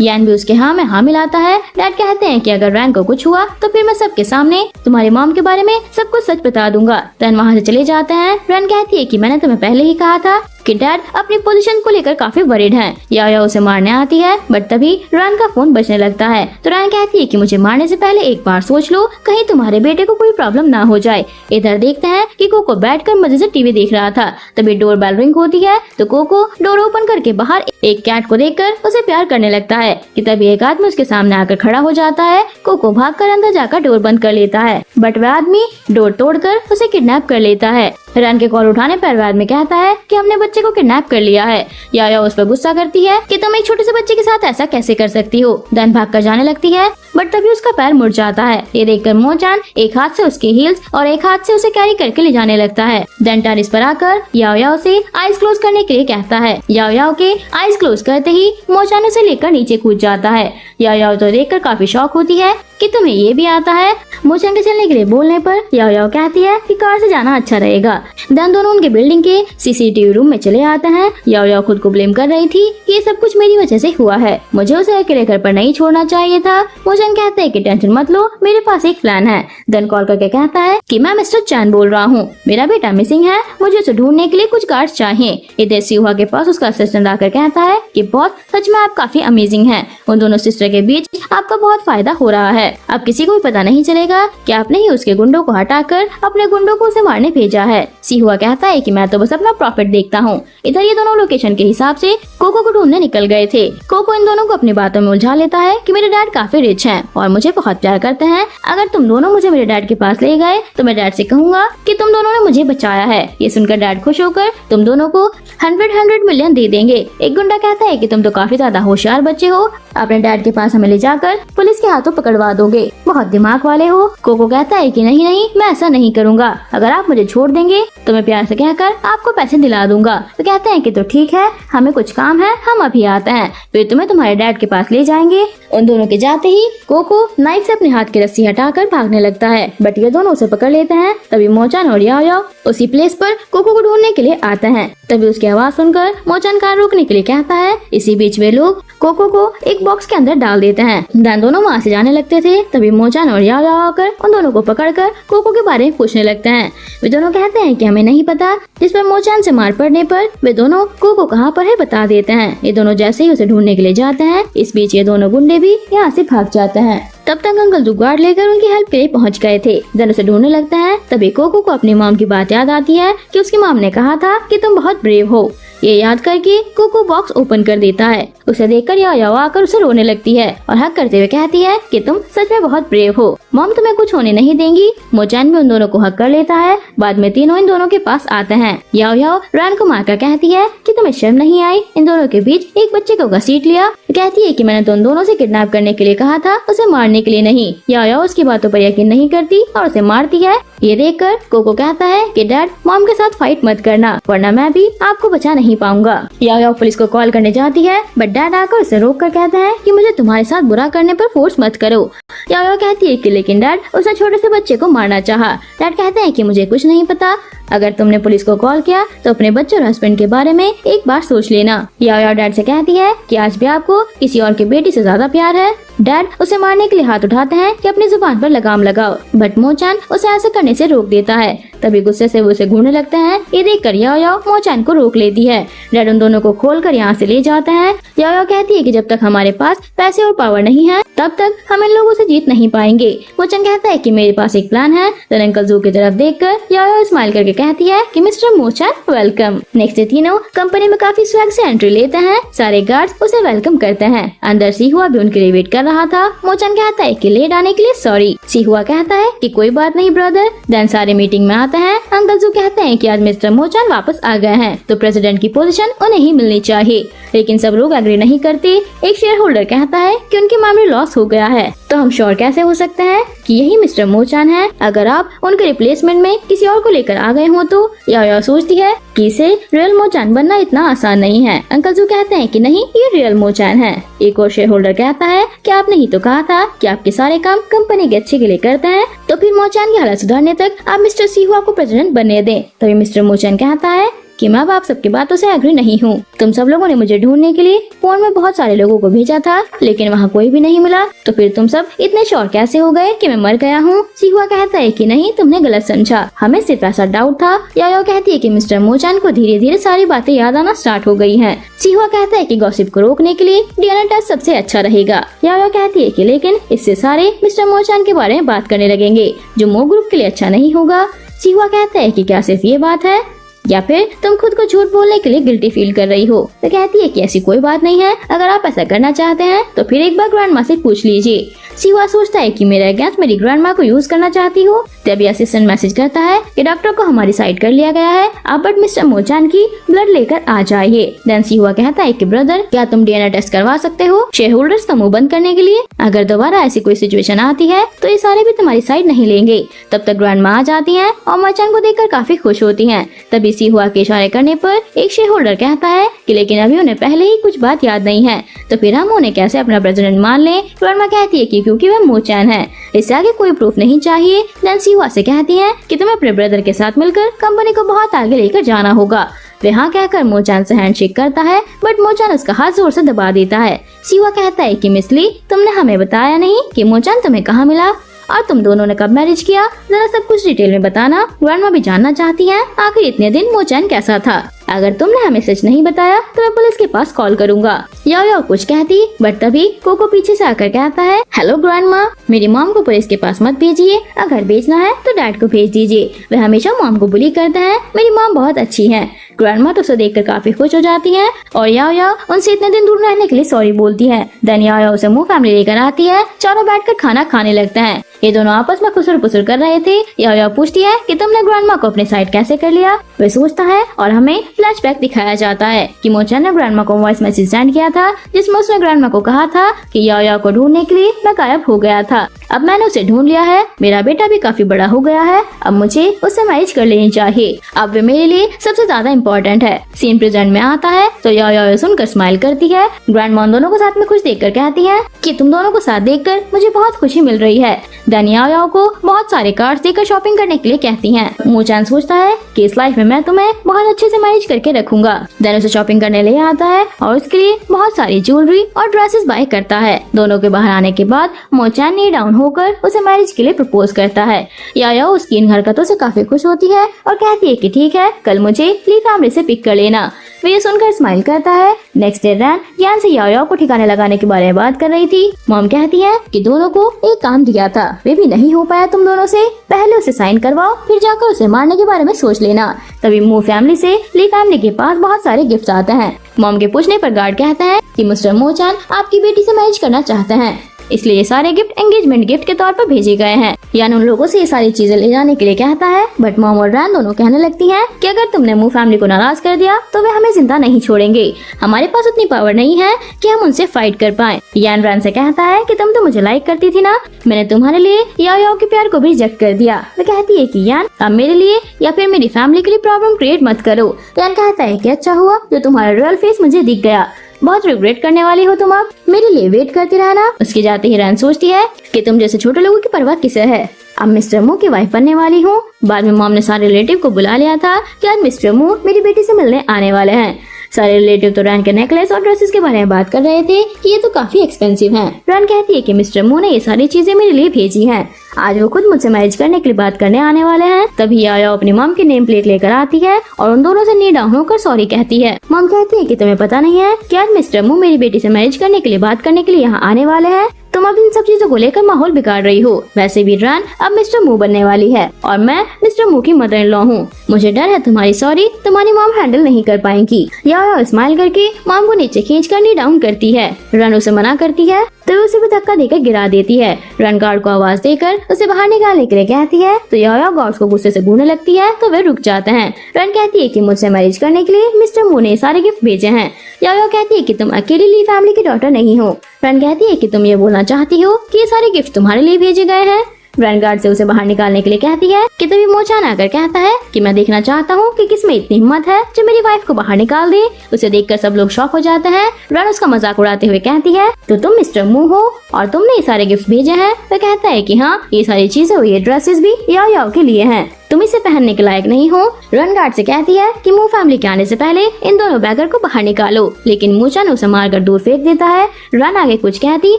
यान भी उसके हाँ में हाँ मिलाता है। डैड कहते हैं कि अगर रैन को कुछ हुआ तो फिर मैं सबके सामने तुम्हारी मॉम के बारे में सब कुछ सच बता दूंगा। रैन वहाँ से चले जाते हैं। रैन कहती है कि मैंने तुम्हें पहले ही कहा था कि डैड अपनी पोजीशन को लेकर काफी वरीड हैं। याया उसे मारने आती है, बट तभी रैन का फोन बजने लगता है। तो रैन कहती है कि मुझे मारने से पहले एक बार सोच लो, कहीं तुम्हारे बेटे को कोई प्रॉब्लम ना हो जाए। इधर देखते हैं कि कोको बैठकर मजे से टीवी देख रहा था। तभी डोर बेल रिंग होती है, तो कोको डोर ओपन करके बाहर एक कैट को देखकर उसे प्यार करने लगता है कि तभी एक आदमी उसके सामने आकर खड़ा हो जाता है। कोको भागकर अंदर जाकर डोर बंद कर लेता है, बट वह आदमी डोर तोड़कर उसे किडनैप कर लेता है। रैन के कॉल उठाने पर वह आदमी कहता है कि हमने बच्चे को किडनैप कर लिया है। याया उस पर गुस्सा करती है कि तुम एक छोटे से बच्चे के साथ ऐसा कैसे कर सकती हो। देन भागकर जाने लगती है, बट तभी उसका पैर मुड़ जाता है। ये देखकर मोचान एक हाथ से उसकी हील्स और एक हाथ से उसे कैरी करके ले जाने लगता है। देन टेरिस पर आकर याओ याओ से आईज क्लोज करने के लिए कहता है। याओ याओ के आईज क्लोज करते ही मोचान उसे लेकर नीचे कूद जाता है। याओ याओ तो देखकर काफी शॉक होती है कि तुम्हें ये भी आता है। मोचान के चलने के लिए बोलने पर याओ याओ कहती है कि कार से जाना अच्छा रहेगा। देन दोनों उनके बिल्डिंग के सीसीटीवी रूम में चले आते हैं। याओ याओ खुद को ब्लेम कर रही थी कि ये सब कुछ मेरी वजह से हुआ है, मुझे उसे अकेले घर पर नहीं छोड़ना चाहिए था। मोचान कहते हैं कि टेंशन मत लो, मेरे पास एक प्लान है। देन कॉल करके कहता है कि मैं मिस्टर चैन बोल रहा हूँ, मेरा बेटा मिसिंग है, मुझे उसे ढूंढने के लिए कुछ गार्ड्स चाहिए। इधर सिहुआ के पास उसका असिस्टेंट आकर कहता है कि बॉस सच में आप काफी अमेजिंग हैं, उन दोनों सिस्टर के बीच आपका बहुत फायदा हो रहा है। अब किसी को भी पता नहीं चलेगा कि आपने ही उसके गुंडों को हटाकर अपने गुंडों को उसे मारने भेजा है। सिहुआ कहता है कि मैं तो बस अपना प्रॉफिट देखता हूँ। इधर ये दोनों लोकेशन के हिसाब से कोको को ढूंढने निकल गए थे। कोको इन दोनों को अपनी बातों में उलझा लेता है कि मेरे डैड काफी रिच हैं और मुझे बहुत प्यार करते हैं। अगर तुम दोनों मुझे मेरे डैड के पास ले गए तो मैं डैड से कहूँगा कि तुम दोनों ने मुझे बचाया है। ये सुनकर डैड खुश होकर तुम दोनों को 100 मिलियन दे देंगे। एक गुंडा कहता है कि तुम तो काफी ज्यादा होशियार बच्चे हो, अपने डैड के पास हमें ले जाकर पुलिस के हाथों पकड़वा दोगे, बहुत दिमाग वाले हो। कोको कहता है कि नहीं नहीं, मैं ऐसा नहीं करूँगा, अगर आप मुझे छोड़ देंगे तो मैं प्यार से कहकर आपको पैसे दिला दूंगा। तो कहते हैं कि तो ठीक है, हमें कुछ काम है, हम अभी आते हैं, फिर तुम्हें तुम्हारे डैड के पास ले जाएंगे। उन दोनों के जाते ही कोको नाइफ से अपने हाथ की रस्सी हटाकर भागने लगता है, बट ये दोनों उसे पकड़ लेते हैं। तभी मोचान और याओ याओ उसी प्लेस पर कोको को ढूंढने के लिए आते हैं। तभी उसकी आवाज सुनकर मोचान कार रोकने के लिए कहता है। इसी बीच वे लोग कोको को एक बॉक्स के अंदर डाल देते हैं। देन दोनों वहाँ से जाने लगते थे। तभी मोचान और याओ याओ आकर उन दोनों को पकड़कर कोको के बारे में पूछने लगते हैं। वे दोनों कहते हैं कि हमें नहीं पता, जिस पर मोचान से मार पड़ने पर वे दोनों कोको कहाँ पर है बता देते हैं। ये दोनों जैसे ही उसे ढूंढने के लिए जाते हैं, इस बीच ये दोनों गुंडे भी यहाँ से भाग जाते हैं। तब तक अंकल जुगाड़ लेकर उनकी हेल्प के लिए पहुंच गए थे। देन उसे ढूंढने लगते हैं। तभी कोको को अपनी मॉम की बात याद आती है कि उसकी मॉम ने कहा था कि तुम बहुत ब्रेव हो। ये याद करके कोको बॉक्स ओपन कर देता है। उसे देखकर याओ आकर उसे रोने लगती है और हक करते हुए कहती है कि तुम सच में बहुत ब्रेव हो, मॉम तुम्हें कुछ होने नहीं देंगी। मोचान भी उन दोनों को हक कर लेता है। बाद में तीनों इन दोनों के पास आते हैं। याओ रैन को मारकर कहती है कि तुम्हें शर्म नहीं आई इन दोनों के बीच एक बच्चे को घसीट लिया। कहती है कि मैंने तो उन दोनों से किडनैप करने के लिए कहा था, उसे मारने के लिए नहीं। याओ उसकी बातों पर यकीन नहीं करती और उसे मारती है। ये देखकर कोको कहता है कि डैड मॉम के साथ फाइट मत करना वरना मैं भी आपको बचा नहीं पाऊंगा। याओ पुलिस को कॉल करने जाती है बट डैड आकर उसे रोक कर कहते हैं कि मुझे तुम्हारे साथ बुरा करने पर फोर्स मत करो। याओ कहती है कि लेकिन डैड उसने छोटे से बच्चे को मारना चाहा। डैड कहते हैं कि मुझे कुछ नहीं पता, अगर तुमने पुलिस को कॉल किया तो अपने बच्चे और हस्बैंड के बारे में एक बार सोच लेना। याओ डैड से कहती है कि आज भी आपको किसी और की बेटी से ज्यादा प्यार है। डैड उसे मारने के लिए हाथ उठाते हैं कि अपनी जुबान पर लगाम लगाओ बट मोचान उसे ऐसा करने से रोक देता है। तभी गुस्से से वो उसे घूरने लगते हैं। ये देखकर याओ मोचान को रोक लेती है। डैड उन दोनों को खोलकर यहाँ से ले जाते हैं। याओ कहती है कि जब तक हमारे पास पैसे और पावर नहीं है तब तक हम इन लोगों से जीत नहीं पाएंगे। मोचान कहता है कि मेरे पास एक प्लान है। तो अंकल जू की तरफ देखकर याओ स्माइल करके कहती है कि मिस्टर मोचान वेलकम। नेक्स्ट डे तीनों कंपनी में काफी स्वैग से एंट्री लेते हैं। सारे गार्ड्स उसे वेलकम करते हैं। अंदर सिहुआ भी उनके लिए वेट कर रहा था। मोचान कहता है कि लेट आने के लिए सॉरी। सिहुआ कहता है कि कोई बात नहीं ब्रदर। देन सारे मीटिंग में आते हैं। अंकल जू कहते हैं कि आज मिस्टर मोचान वापस आ गए हैं तो प्रेसिडेंट की पोजीशन उन्हें ही मिलनी चाहिए, लेकिन सब लोग एग्री नहीं करते। एक शेयर होल्डर कहता है कि उनकी मेमोरी लॉस हो गया है तो हम श्योर कैसे हो सकते हैं कि यही मिस्टर मोचान है। अगर आप उनके रिप्लेसमेंट में किसी और को लेकर आ गए हो तो याओ सोचती है कि इसे रियल मोचान बनना इतना आसान नहीं है। अंकल जू कहते हैं कि नहीं ये रियल मोचान है। एक और शेयर होल्डर कहता है कि आपने ही तो कहा था कि आपके सारे काम कंपनी के अच्छे के लिए करते हैं तो फिर मोचान की हालत सुधारने तक आप मिस्टर सिहुआ को प्रेसिडेंट बनने दें। तभी मिस्टर मोचान कहता है कि मैं आप सबकी बातों से एग्री नहीं हूँ। तुम सब लोगों ने मुझे ढूंढने के लिए फोन में बहुत सारे लोगों को भेजा था लेकिन वहाँ कोई भी नहीं मिला तो फिर तुम सब इतने श्योर कैसे हो गए कि मैं मर गया हूँ। सिहुआ कहता है कि नहीं तुमने गलत समझा, हमें सिर्फ ऐसा डाउट था। याओ कहती है कि मिस्टर मोचान को धीरे धीरे सारी बातें याद आना स्टार्ट हो गई है। सिहुआ कहता है कि गॉसिप को रोकने के लिए डीएनए टेस्ट सबसे अच्छा रहेगा। याओ कहती है कि लेकिन इससे सारे मिस्टर मोचान के बारे में बात करने लगेंगे जो मो ग्रुप के लिए अच्छा नहीं होगा। सिहुआ कहता है कि क्या सिर्फ ये बात है या फिर तुम खुद को झूठ बोलने के लिए गिल्टी फील कर रही हो। तो कहती है कि ऐसी कोई बात नहीं है, अगर आप ऐसा करना चाहते हैं तो फिर एक बार ग्रैंडमा से पूछ लीजिए। सिहुआ सोचता है कि मेरे अगेंस्ट मेरी ग्रैंडमा को यूज करना चाहती हो। तभी असिस्टेंट मैसेज करता है कि डॉक्टर को हमारी साइड कर लिया गया है, आप बट मिस्टर मोचान की ब्लड लेकर आ जाइए। देन सिहुआ कहता है कि ब्रदर क्या तुम डीएनए टेस्ट करवा सकते हो शेयर होल्डर्स का मुंह बंद करने के लिए। अगर दोबारा ऐसी कोई सिचुएशन आती है तो ये सारे भी तुम्हारी साइड नहीं लेंगे। तब तक ग्रैंडमा आ जाती है और मोचान को देखकर काफी खुश होती है। तभी सिहुआ के इशारे करने पर एक शेयर होल्डर कहता है कि लेकिन अभी उन्हें पहले ही कुछ बात याद नहीं है तो फिर हम उन्हें कैसे अपना प्रेसिडेंट मान लें। ग्रैंडमा कहती है कि क्योंकि वह मोचान है, इससे आगे कोई प्रूफ नहीं चाहिए। देन सिहुआ से कहती है कि तुम्हें अपने ब्रदर के साथ मिलकर कंपनी को बहुत आगे लेकर जाना होगा। वे हाँ कहकर मोचान से हैंडशेक करता है बट मोचान उसका हाथ जोर से दबा देता है। सिहुआ कहता है कि मिस ली तुमने हमें बताया नहीं कि मोचान तुम्हें कहाँ मिला और तुम दोनों ने कब मैरिज किया, जरा सब कुछ डिटेल में बताना। ग्रैंडमा भी जानना चाहती है आखिर इतने दिन मोचान कैसा था। अगर तुमने हमें सच नहीं बताया तो मैं पुलिस के पास कॉल करूंगा। याओ कुछ कहती बट तभी कोको पीछे से आकर कहता है हेलो ग्रैंडमा, मेरी मॉम को पुलिस के पास मत भेजिए, अगर भेजना है तो डैड को भेज दीजिए, वे हमेशा मॉम को बुली करते हैं, मेरी मॉम बहुत अच्छी है। ग्रैंडमा तो उसे देखकर काफी खुश हो जाती है और याओ उनसे इतने दिन दूर रहने के लिए सॉरी बोलती है। देन याओ उसे मुंह फैमिली लेकर आती है। चारों बैठकर खाना खाने लगते हैं। ये दोनों आपस में खुसर पुसर कर रहे थे। याओ पूछती है कि तुमने ग्रैंडमा को अपने साइड कैसे कर लिया। वे सोचता है और हमें फ्लैशबैक दिखाया जाता है कि मोचान ने ग्रैंडमा को वॉइस मैसेज सेंड किया था जिसमें उसने ग्रैंडमा को कहा था कि याओ को ढूंढने के लिए मैं गायब हो गया था, अब मैंने उसे ढूंढ लिया है, मेरा बेटा भी काफी बड़ा हो गया है, अब मुझे उससे मैरिज कर लेनी चाहिए, अब वे मेरे लिए सबसे ज्यादा इम्पोर्टेंट है। सीन प्रेजेंट में आता है तो याओ सुनकर स्माइल करती है। ग्रैंडमा उन दोनों को साथ में खुश देखकर कहती है कि तुम दोनों को साथ देखकर मुझे बहुत खुशी मिल रही है। देन याओ को बहुत सारे कार्ड्स देकर शॉपिंग करने के लिए कहती हैं। मोचान सोचता है कि इस लाइफ में मैं तुम्हें बहुत अच्छे से मैनेज करके रखूंगा। देन उसे शॉपिंग करने ले आता है और उसके लिए बहुत सारी ज्वेलरी और ड्रेसेस बाय करता है। दोनों के बाहर आने के बाद मोचान नी डाउन होकर उसे मैरिज के लिए प्रपोज करता है। याओ उसकी इन हरकतों से काफी खुश होती है और कहती है कि ठीक है, कल मुझे ली फैमिली से पिक कर लेना। वे ये सुनकर स्माइल करता है। नेक्स्ट डे रैन यान से याओ याओ को ठिकाने लगाने के बारे में बात कर रही थी। मॉम कहती है कि दोनों को एक काम दिया था, वे भी नहीं हो पाया तुम दोनों से, पहले उसे साइन करवाओ फिर जाकर उसे मारने के बारे में सोच लेना। तभी मू फैमिली से ली फैमिली के पास बहुत सारे गिफ्ट आते हैं। मॉम के पूछने पर गार्ड कहता है कि मिस्टर मोचान आपकी बेटी से मैरिज करना चाहते हैं, इसलिए ये सारे गिफ्ट एंगेजमेंट गिफ्ट के तौर पर भेजे गए हैं। यान उन लोगों से ये सारी चीजें ले जाने के लिए कहता है, बट मॉम और रैन दोनों कहने लगती हैं कि अगर तुमने मू फैमिली को नाराज कर दिया तो वे हमें जिंदा नहीं छोड़ेंगे, हमारे पास उतनी पावर नहीं है कि हम उनसे फाइट कर पाएं। यान रैन से कहता है कि तुम तो मुझे लाइक करती थी ना, मैंने तुम्हारे लिए याओ याओ के प्यार को भी रिजेक्ट कर दिया। वे कहती है कि यान अब मेरे लिए या फिर मेरी फैमिली के लिए प्रॉब्लम क्रिएट मत करो। यान कहता है कि अच्छा हुआ जो तुम्हारा रियल फेस मुझे दिख गया, बहुत रिग्रेट करने वाली हो तुम, अब मेरे लिए वेट करती रहना। उसके जाते ही रैन सोचती है कि तुम जैसे छोटे लोगों की परवाह किसे है, अब मिस्टर मू की वाइफ बनने वाली हूँ। बाद में मॉम ने सारे रिलेटिव को बुला लिया था कि आज मिस्टर मू मेरी बेटी से मिलने आने वाले हैं। सारे रिलेटिव तो रैन के नेकलेस और ड्रेसेस के बारे में बात कर रहे थे कि ये तो काफी एक्सपेंसिव हैं। रैन कहती है कि मिस्टर मू ने ये सारी चीजें मेरे लिए भेजी हैं, आज वो खुद मुझसे मैरिज करने के लिए बात करने आने वाले हैं। तभी याओ याओ अपनी मॉम की नेम प्लेट लेकर आती है और उन दोनों से नी डाउन होकर सॉरी कहती है। मॉम कहती है कि तुम्हें पता नहीं है कि आज मिस्टर मू मेरी बेटी से मैरिज करने के लिए बात करने के लिए यहाँ आने वाले हैं, तुम अब इन सब चीजों को लेकर माहौल बिगाड़ रही हो। वैसे भी रैन अब मिस्टर मू बनने वाली है और मैं मिस्टर मू की मदर इन लॉ हूँ, मुझे डर है तुम्हारी सॉरी तुम्हारी मॉम हैंडल नहीं कर पाएंगी। याओ स्माइल करके मॉम को नीचे खींचकर नी डाउन करती है। रैन उसे मना करती है तो उसे भी धक्का देकर गिरा देती है। रैन गार्ड को आवाज देकर उसे बाहर निकालने के लिए कहती है तो याओ गार्ड्स को गुस्से से घूरने लगती है तो वे रुक जाते हैं। रैन कहती है कि मुझसे मैरिज करने के लिए मिस्टर मू ने सारे गिफ्ट भेजे हैं। याओ कहती है कि तुम अकेली ली फैमिली की डॉटर नहीं हो। रैन कहती है कि तुम ये बोलना चाहती हो कि ये सारे गिफ्ट तुम्हारे लिए भेजे गए हैं। रैन गार्ड से उसे बाहर निकालने के लिए कहती है कि तभी मोचान आकर कहता है कि मैं देखना चाहता हूँ कि किसमें इतनी हिम्मत है जो मेरी वाइफ को बाहर निकाल दे। उसे देखकर सब लोग शॉक हो जाते हैं। रैन उसका मजाक उड़ाते हुए कहती है तो तुम मिस्टर मू हो और तुमने ये सारे गिफ्ट भेजे हैं। वह कहता है कि हाँ ये सारी चीजें ये ड्रेसेस भी याओ याओ के लिए हैं, तुम इसे पहनने के लायक नहीं हो। रन गार्ड से कहती है कि मू फैमिली के आने से पहले इन दोनों बैगर को बाहर निकालो, लेकिन मूचान उसे मारकर दूर फेंक देता है। रन आगे कुछ कहती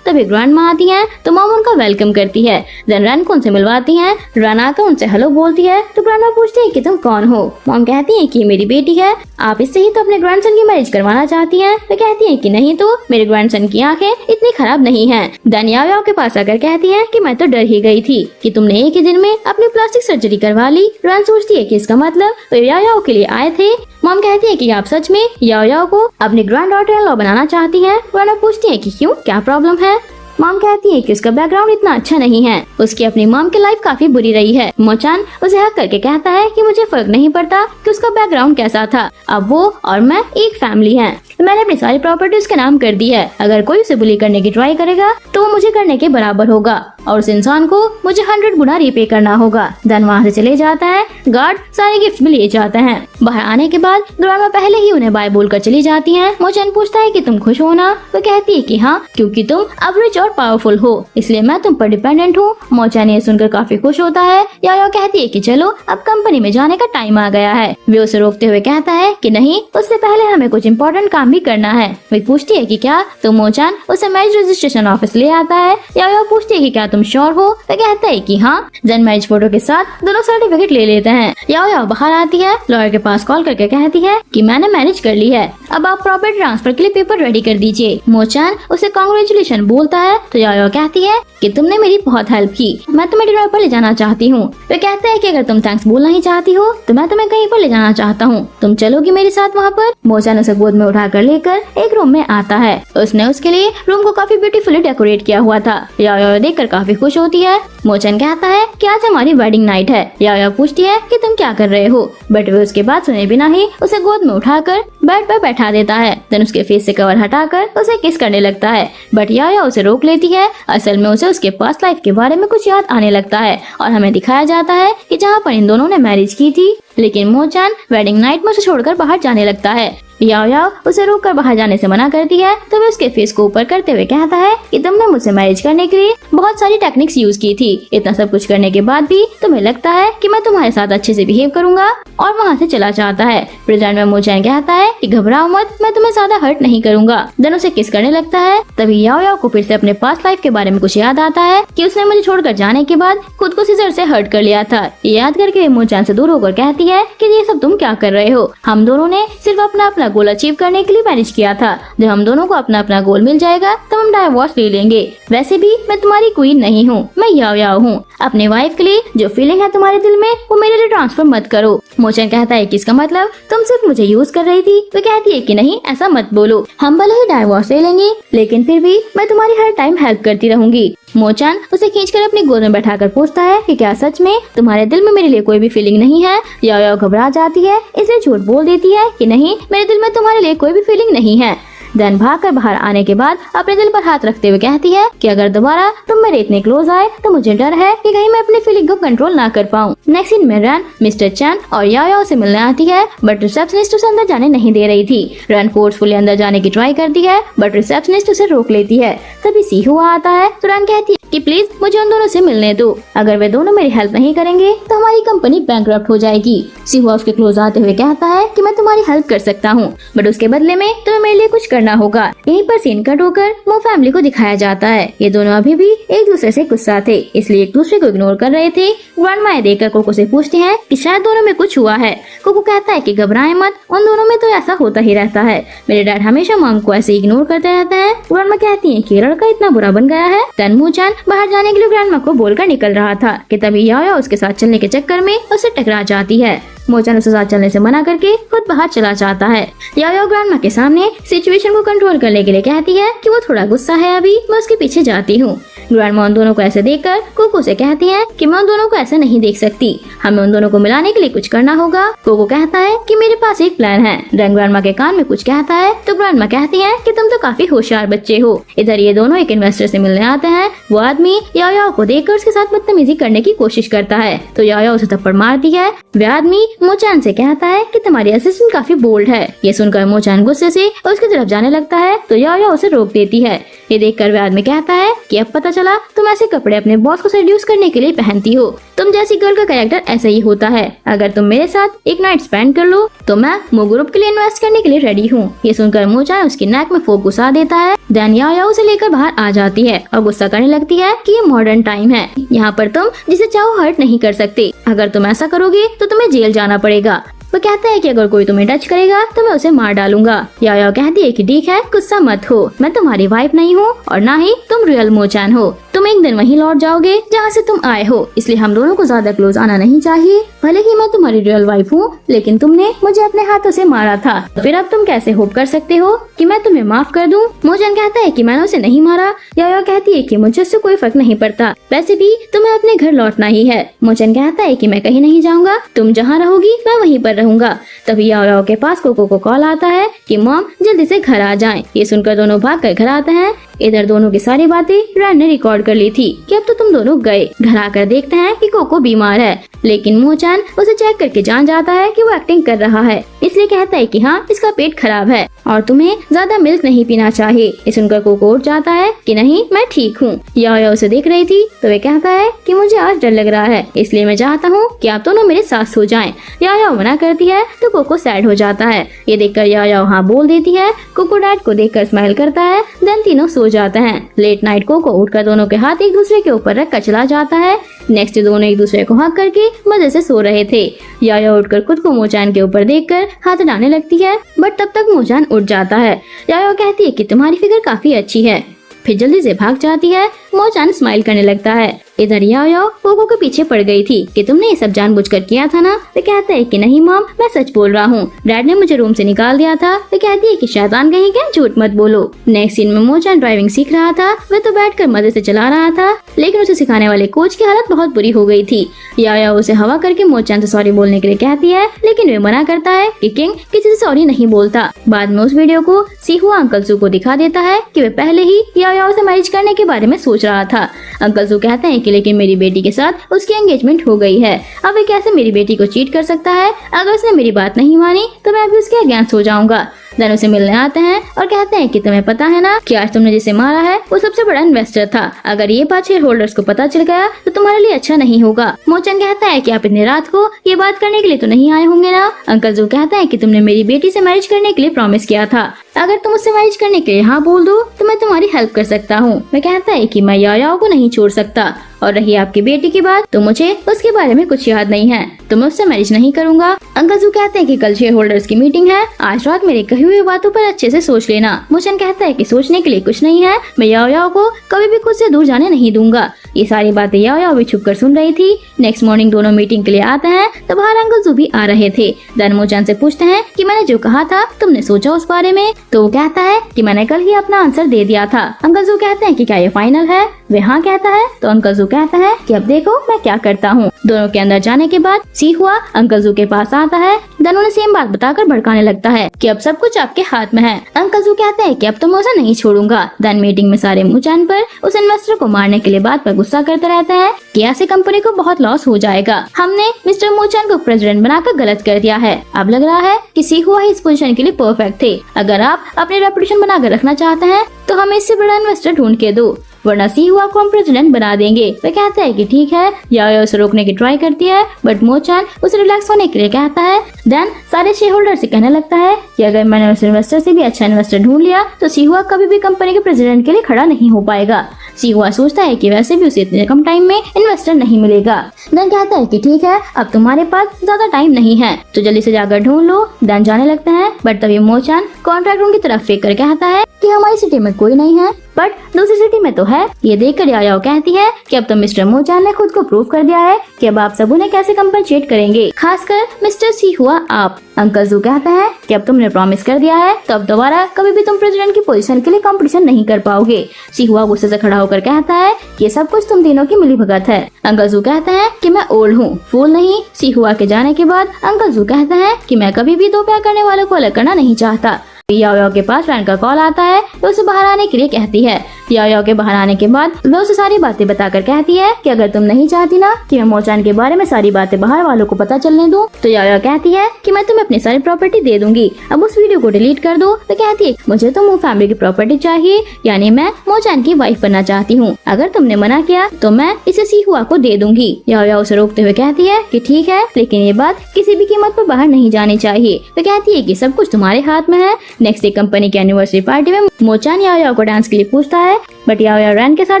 तभी ग्रैंड माँ आती है तो मॉम उनका वेलकम करती है। देन रन को उनसे मिलवाती है। रन आकर उनसे हेलो बोलती है तो ग्रैंड माँ पूछती है कि तुम कौन हो। मॉम कहती है कि मेरी बेटी है, आप इससे ही तो अपने ग्रैंडसन की मैरिज करवाना चाहती हैं। वे कहती है कि नहीं तो मेरे ग्रैंडसन की आंखें इतनी खराब नहीं है। देन याओ याओ के पास आकर कहती है कि मैं तो डर ही गई थी कि तुमने एक ही दिन में अपनी प्लास्टिक सर्जरी करवा ली। रन सोचती है कि इसका मतलब वे याओ याओ के लिए आए थे। मॉम कहती है कि आप सच में याओ याओ को अपनी ग्रैंड डॉटर इन लॉ बनाना चाहती हैं। रन पूछती है कि क्यों, क्या प्रॉब्लम है। मॉम कहती है कि उसका बैकग्राउंड इतना अच्छा नहीं है, उसकी अपनी मॉम की लाइफ काफी बुरी रही है। मोचान उसे हक करके कहता है कि मुझे फर्क नहीं पड़ता कि उसका बैकग्राउंड कैसा था, अब वो और मैं एक फैमिली हैं। मैंने अपनी सारी प्रॉपर्टी उसके नाम कर दी है, अगर कोई उसे बुली करने की ट्राई करेगा तो वो मुझे करने के बराबर होगा और उस इंसान को मुझे 100 गुना रीपे करना होगा। देन वहाँ से चले जाता है। गार्ड सारे गिफ्ट भी ले जाते हैं। बाहर आने के बाद ग्रामा पहले ही उन्हें बाय बोलकर चली जाती है। मोचान पूछता है कि तुम खुश हो ना। वो कहती है कि हाँ, क्योंकि तुम अब रिच और पावरफुल हो इसलिए मैं तुम पर डिपेंडेंट हूँ। मोचान ये सुनकर काफी खुश होता है। याओ कहती है कि चलो अब कंपनी में जाने का टाइम आ गया है। वे उसे रोकते हुए कहता है कि नहीं, उससे पहले हमें कुछ इम्पोर्टेंट काम भी करना है। वे पूछती है कि क्या, तो मोचान उसे मैरिज रजिस्ट्रेशन ऑफिस ले आता है। याओ पूछती है कि क्या तुम श्योर हो। वे कहता है कि हाँ। देन मैरिज फोटो के साथ दोनों सर्टिफिकेट ले लेते हैं। याओ बाहर आती है, लॉयर के पास कॉल करके कहती है कि मैंने मैरिज कर ली है, अब आप प्रॉपर्टी ट्रांसफर के लिए पेपर रेडी कर दीजिए। मोचान उसे कांग्रेचुलेशन बोलता है तो याओ कहती है कि तुमने मेरी बहुत हेल्प की, मैं तुम्हें डिनर पर ले जाना चाहती हूँ। वे कहते हैं कि अगर तुम थैंक्स बोलना ही चाहती हो तो मैं तुम्हें कहीं पर ले जाना चाहता हूँ, तुम चलोगी मेरे साथ वहाँ पर। मोचान उसे गोद में उठाकर लेकर एक रूम में आता है। उसने उसके लिए रूम को काफी ब्यूटीफुली डेकोरेट किया हुआ था। याओ देखकर काफी खुश होती है। मोचान कहता है कि आज हमारी वेडिंग नाइट है। याओ पूछती है कि तुम क्या कर रहे हो, बट वे उसके बाद सुने बिना ही उसे गोद में उठाकर बेड पर बैठा देता है। देन उसके फेस से कवर हटाकर उसे किस करने लगता है, बट याओ उसे रोक लेती है। असल में उसे उसके पास्ट लाइफ के बारे में कुछ याद आने लगता है और हमें दिखाया जाता है कि जहाँ पर इन दोनों ने मैरिज की थी, लेकिन मोचान वेडिंग नाइट में उसे छोड़कर बाहर जाने लगता है। याओ उसे रोककर बाहर जाने से मना करती है तो वे उसके फेस को ऊपर करते हुए कहता है कि तुमने मुझसे मैरिज करने के लिए बहुत सारी टेक्निक्स यूज की थी, इतना सब कुछ करने के बाद भी तुम्हें लगता है कि मैं तुम्हारे साथ अच्छे से बिहेव करूंगा, और वहाँ से चला जाता है। प्रेजेंट में मोचान कहता है कि घबराओ मत, मैं तुम्हें ज्यादा हर्ट नहीं करूंगा। देन उसे किस करने लगता है। तभी याओ को फिर से अपने पास्ट लाइफ के बारे में कुछ याद आता है कि उसने मुझे छोड़कर जाने के बाद खुद को सीजर से हर्ट कर लिया था। ये याद करके मोचान से दूर होकर कहती है कि ये सब तुम क्या कर रहे हो, हम दोनों ने सिर्फ अपना अपना गोल अचीव करने के लिए मैनेज किया था। जब हम दोनों को अपना अपना गोल मिल जाएगा तब हम डाइवोर्स ले लेंगे। वैसे भी मैं तुम्हारी क्वीन नहीं हूँ, मैं याओ याओ हूँ। अपने वाइफ के लिए जो फीलिंग है तुम्हारे दिल में वो मेरे लिए ट्रांसफर मत करो। मोचन कहता है कि इसका मतलब तुम सिर्फ मुझे यूज कर रही थी। वो कहती है कि नहीं, ऐसा मत बोलो, हम भले ही डाइवोर्स ले लेंगे लेकिन फिर भी मैं तुम्हारी हर टाइम हेल्प करती रहूंगी। मोचन उसे खींचकर अपनी गोद में बैठाकर पूछता है कि क्या सच में तुम्हारे दिल में मेरे लिए कोई भी फीलिंग नहीं है। याओ याओ घबरा जाती है, इसलिए झूठ बोल देती है कि नहीं, मेरे दिल में तुम्हारे लिए कोई भी फीलिंग नहीं है। देन भागकर बाहर आने के बाद अपने दिल पर हाथ रखते हुए कहती है कि अगर दोबारा तुम मेरे इतने क्लोज आए तो मुझे डर है कि कहीं मैं अपनी फीलिंग को कंट्रोल ना कर पाऊँ। नेक्स्ट सीन में रन मिस्टर चैन और याओ याओ से मिलने आती है, बट रिसेप्शनिस्ट उसे अंदर जाने नहीं दे रही थी। रन फोर्सफुली अंदर जाने की ट्राई करती है बट रिसेप्शनिस्ट उसे रोक लेती है। तभी सीहुआ आता है तो रन कहती है कि प्लीज मुझे उन दोनों से मिलने दो, अगर वे दोनों मेरी हेल्प नहीं करेंगे तो हमारी कंपनी बैंकरप्ट हो जाएगी। सीहुआ उसके क्लोज आते हुए कहता है कि मैं तुम्हारी हेल्प कर सकता हूँ बट उसके बदले में तुम्हें मेरे लिए कुछ करना होगा। यहीं पर सीन कट होकर मो फैमिली को दिखाया जाता है। ये दोनों अभी भी एक दूसरे से गुस्सा थे, इसलिए एक दूसरे को इग्नोर कर रहे थे। ग्रैंडमा ये देखकर कोको से पूछती हैं कि शायद दोनों में कुछ हुआ है। कोको कहता है कि घबराएं मत, उन दोनों में तो ऐसा होता ही रहता है। मेरे डैड हमेशा मॉम को ऐसे इग्नोर करते रहते हैं। ग्रैंडमा कहती है कि लड़का इतना बुरा बन गया है। देन मूचान बाहर जाने के लिए ग्रैंडमा को बोलकर निकल रहा था कि तभी याओ याओ उसके साथ चलने के चक्कर में उससे टकरा जाती है। मोचन उसे साथ चलने से मना करके खुद बाहर चला जाता है। याओ याओ ग्रैंडमा के सामने सिचुएशन को कंट्रोल करने के लिए कहती है कि वो थोड़ा गुस्सा है, अभी मैं उसके पीछे जाती हूँ। ग्रैंडमा उन दोनों को ऐसे देखकर कोको से कहती है कि मैं उन दोनों को ऐसे नहीं देख सकती, हमें उन दोनों को मिलाने के लिए कुछ करना होगा। कोको कहता है कि मेरे पास एक प्लान है। रन ग्रैंडमा के कान में कुछ कहता है तो ग्रैंडमा कहती है कि तुम तो काफी होशियार बच्चे हो। इधर ये दोनों एक इन्वेस्टर से मिलने आते हैं। वो आदमी याओ याओ को देखकर उसके साथ बदतमीजी करने की कोशिश करता है तो याओ याओ उसे थप्पड़ मारती है। वह आदमी मोचान से कहता है कि तुम्हारी असिस्टेंट काफी बोल्ड है। ये सुनकर मोचान गुस्से से उसकी तरफ जाने लगता है तो याओ याओ उसे रोक देती है। ये देखकर वह आदमी कहता है कि अब पता चला तुम ऐसे कपड़े अपने बॉस को सेड्यूस करने के लिए पहनती हो। तुम जैसी गर्ल का कैरेक्टर ऐसा ही होता है। अगर तुम मेरे साथ एक नाइट स्पेंड कर लो तो मैं मो ग्रुप के लिए इन्वेस्ट करने के लिए रेडी हूँ। ये सुनकर मोचान उसकी नेक में फोक घुसा देता है। देन याओ याओ उसे लेकर बाहर आ जाती है और गुस्सा करने लगती है कि ये मॉडर्न टाइम है, यहाँ पर तुम जिसे चाहो हर्ट नहीं कर सकते। अगर तुम ऐसा करोगे तो तुम्हें जेल जाना पड़ेगा। वो कहता है कि अगर कोई तुम्हें टच करेगा तो मैं उसे मार डालूंगा। याओ याओ कहती है कि ठीक है, गुस्सा मत हो, मैं तुम्हारी वाइफ नहीं हूँ और ना ही तुम रियल मोचान हो। तुम एक दिन वहीं लौट जाओगे जहाँ से तुम आए हो, इसलिए हम दोनों को ज्यादा क्लोज आना नहीं चाहिए। भले ही मैं तुम्हारी रियल वाइफ हूँ लेकिन तुमने मुझे अपने हाथों से मारा था, फिर अब तुम कैसे होप कर सकते हो कि मैं तुम्हें माफ कर दूं? मोचान कहता है कि मैंने उसे नहीं मारा। याओ याओ कहती है कि मुझे उससे कोई फर्क नहीं पड़ता, वैसे भी तुम्हें अपने घर लौटना ही है। मोचान कहता है कि मैं कहीं नहीं जाऊंगा, तुम जहाँ रहोगी मैं वहीं पर रहूंगा। तभी याओ याओ के पास कोको को कॉल आता है कि मॉम जल्दी से घर आ जाएं। ये सुनकर दोनों भागकर घर आते हैं। इधर दोनों की सारी बातें रन ने रिकॉर्ड कर ली थी कि अब तो तुम दोनों गए। घर आकर देखते हैं कि कोको बीमार है, लेकिन मोचान उसे चेक करके जान जाता है कि वो एक्टिंग कर रहा है, इसलिए कहता है कि हाँ इसका पेट खराब है और तुम्हें ज्यादा मिल्क नहीं पीना चाहिए। ये सुनकर कोको उठ जाता है कि नहीं मैं ठीक हूँ। याओ याओ उसे देख रही थी तो वे कहता है कि मुझे आज डर लग रहा है, इसलिए मैं चाहता हूँ कि आप दोनों मेरे साथ सो जाएं। याओ याओ मना करती है तो कोको सैड हो जाता है। ये देखकर याओ याओ हाँ बोल देती है। कोको डैड को देखकर स्माइल करता है। देन तीनों सो जाते हैं। लेट नाइट कोको उठकर दोनों के हाथ एक दूसरे के ऊपर रख कर चला जाता है। नेक्स्ट दोनों एक दूसरे को हक करके मजे से सो रहे थे। याओ याओ उठकर खुद को मोचान के ऊपर देखकर हाथ डालने लगती है, बट तब तक मोचान उठ जाता है। याओ याओ कहती है कि तुम्हारी फिगर काफी अच्छी है, फिर जल्दी से भाग जाती है। मोचान स्माइल करने लगता है। इधर याओ याओ कोको के पीछे पड़ गई थी कि तुमने ये सब जानबूझकर किया था ना। वे कहता है कि नहीं मॉम मैं सच बोल रहा हूँ, डैड ने मुझे रूम से निकाल दिया था। वे कहती है कि शैतान कहीं क्या, झूठ मत बोलो। नेक्स्ट सीन में मोचान ड्राइविंग सीख रहा था। वह तो बैठकर मजे से चला रहा था, लेकिन उसे सिखाने वाले कोच की हालत बहुत बुरी हो गई थी। याओ याओ उसे हवा करके मोचान से सॉरी बोलने के लिए कहती है, लेकिन वे मना करता है कि किंग किसी से सॉरी नहीं बोलता। बाद में उस वीडियो को सीहुआ अंकल सू को दिखा देता है कि वे पहले ही याओ याओ से मैरिज करने के बारे में सोच रहा था। अंकल सू कहते हैं कि लेकिन मेरी बेटी के साथ उसकी एंगेजमेंट हो गई है, अब वे कैसे मेरी बेटी को चीट कर सकता है? अगर उसने मेरी बात नहीं मानी तो मैं अभी उसके अगेंस्ट हो जाऊंगा। देन उसे मिलने आते हैं और कहते हैं कि तुम्हें पता है ना कि आज तुमने जिसे मारा है वो सबसे बड़ा इन्वेस्टर था। अगर ये बात शेयर होल्डर्स को पता चल गया तो तुम्हारे लिए अच्छा नहीं होगा। मोचन कहता है कि आप इतनी रात को ये बात करने के लिए तो नहीं आए होंगे ना। अंकल जू कहता है कि तुमने मेरी बेटी से मैरिज करने के लिए प्रॉमिस किया था, अगर तुम उससे मैरिज करने के लिए हाँ बोल दो तो मैं तुम्हारी हेल्प कर सकता हूँ। मैं कहता है कि मैं याओ को नहीं छोड़ सकता, और रही आपकी बेटी की बात तो मुझे उसके बारे में कुछ याद नहीं है, तो मैं उससे मैरिज नहीं करूँगा। अंकल जू कहते हैं कि कल शेयर होल्डर्स की मीटिंग है, आज रात मेरी कही हुई बातों पर अच्छे से सोच लेना। मोचन कहता है कि सोचने के लिए कुछ नहीं है, मैं याओ को कभी भी खुद से दूर जाने नहीं दूंगा। ये सारी बातें याओ भी छुप कर सुन रही थी। नेक्स्ट मॉर्निंग दोनों मीटिंग के लिए आते हैं तो बाहर अंकल जू भी आ रहे थे। देन मोचन से पूछते हैं कि मैंने जो कहा था तुमने सोचा उस बारे में? तो वो कहता है कि मैंने कल ही अपना आंसर दे दिया था। अंकल जू कहते हैं कि क्या ये फाइनल है? वे हाँ कहता है। तो अंकल जू कहता है कि अब देखो मैं क्या करता हूँ। दोनों के अंदर जाने के बाद सी हुआ अंकल जू के पास आता है। देन उन्हें सेम बात बताकर भड़काने लगता है कि अब सब कुछ आपके हाथ में है। अंकल जू कहते हैं कि अब तो मैं उसे नहीं छोड़ूंगा। देन मीटिंग में सारे मोचन पर उस इन्वेस्टर को मारने के लिए बात पर गुस्सा करते रहते हैं कि ऐसे कंपनी को बहुत लॉस हो जाएगा। हमने मिस्टर मोचन को प्रेसिडेंट बनाकर गलत कर दिया है। अब लग रहा है कि सी हुआ ही इस पोजीशन के लिए परफेक्ट थे। अगर आप अपनी रेपुटेशन बनाकर रखना चाहते हैं तो हमें इससे बड़ा इन्वेस्टर ढूंढ के दो, वरना सी हुआ को हम प्रेसिडेंट बना देंगे। वे कहता है कि ठीक है। याओ उसे रोकने की ट्राई करती है बट मोचन उसे रिलैक्स होने के लिए कहता है। देन सारे शेयर होल्डर से कहने लगता है कि अगर मैंने उस इन्वेस्टर से भी अच्छा इन्वेस्टर ढूंढ लिया तो सी हुआ कभी भी कंपनी के प्रेसिडेंट के लिए खड़ा नहीं हो पाएगा। सी हुआ सोचता है कि वैसे भी उसे इतने कम टाइम में इन्वेस्टर नहीं मिलेगा। देन कहता है कि ठीक है, अब तुम्हारे पास ज्यादा टाइम नहीं है तो जल्दी से जाकर ढूंढ लो। देन जाने लगते हैं बट तभी मोचन कॉन्ट्रैक्ट रूम की तरफ फेंक कर कहता है कि हमारी सिटी में कोई नहीं है बट दूसरी सिटी में तो है। ये देखकर याओ कहती है कि अब तो मिस्टर मोचन ने खुद को प्रूव कर दिया है कि अब आप सब उन्हें कैसे कंपनसेट करेंगे, खासकर मिस्टर सी हुआ आप। अंकल जू कहते हैं कि अब तुमने प्रॉमिस कर दिया है तो अब दोबारा कभी भी तुम प्रेसिडेंट की पोजीशन के लिए कंपटीशन नहीं कर पाओगे। सी हुआ गुस्से से खड़ा होकर कहता है कि ये सब कुछ तुम तीनों की मिलीभगत है। अंकल जू कहते हैं कि मैं ओल्ड हूँ, फूल नहीं। सी हुआ के जाने के बाद अंकल जू कहते हैं कि मैं कभी भी दो प्यार करने वालों को अलग करना नहीं चाहता। याओ के पास फ्रेंड का कॉल आता है तो उसे बाहर आने के लिए कहती है। याओ के बाहर आने के बाद वो उसे सारी बातें बताकर कहती है कि अगर तुम नहीं चाहती ना कि मैं मोचन के बारे में सारी बातें बाहर वालों को पता चलने दूं, तो याओ कहती है कि मैं तुम्हें अपनी सारी प्रॉपर्टी दे दूंगी, अब उस वीडियो को डिलीट कर दो। तो कहती है मुझे तो वो फैमिली की प्रॉपर्टी चाहिए, यानी मैं मोचन की वाइफ बनना चाहती हूँ। अगर तुमने मना किया तो मैं इसे सी हुआ को दे दूंगी। याओ उसे रोकते हुए कहती है कि ठीक है, लेकिन ये बात किसी भी कीमत पर बाहर नहीं जानी चाहिए। तो कहती है कि सब कुछ तुम्हारे हाथ में है। नेक्स्ट डे कंपनी की एनिवर्सरी पार्टी में मोचन याओ को डांस के लिए पूछता है बट याओ रैन के साथ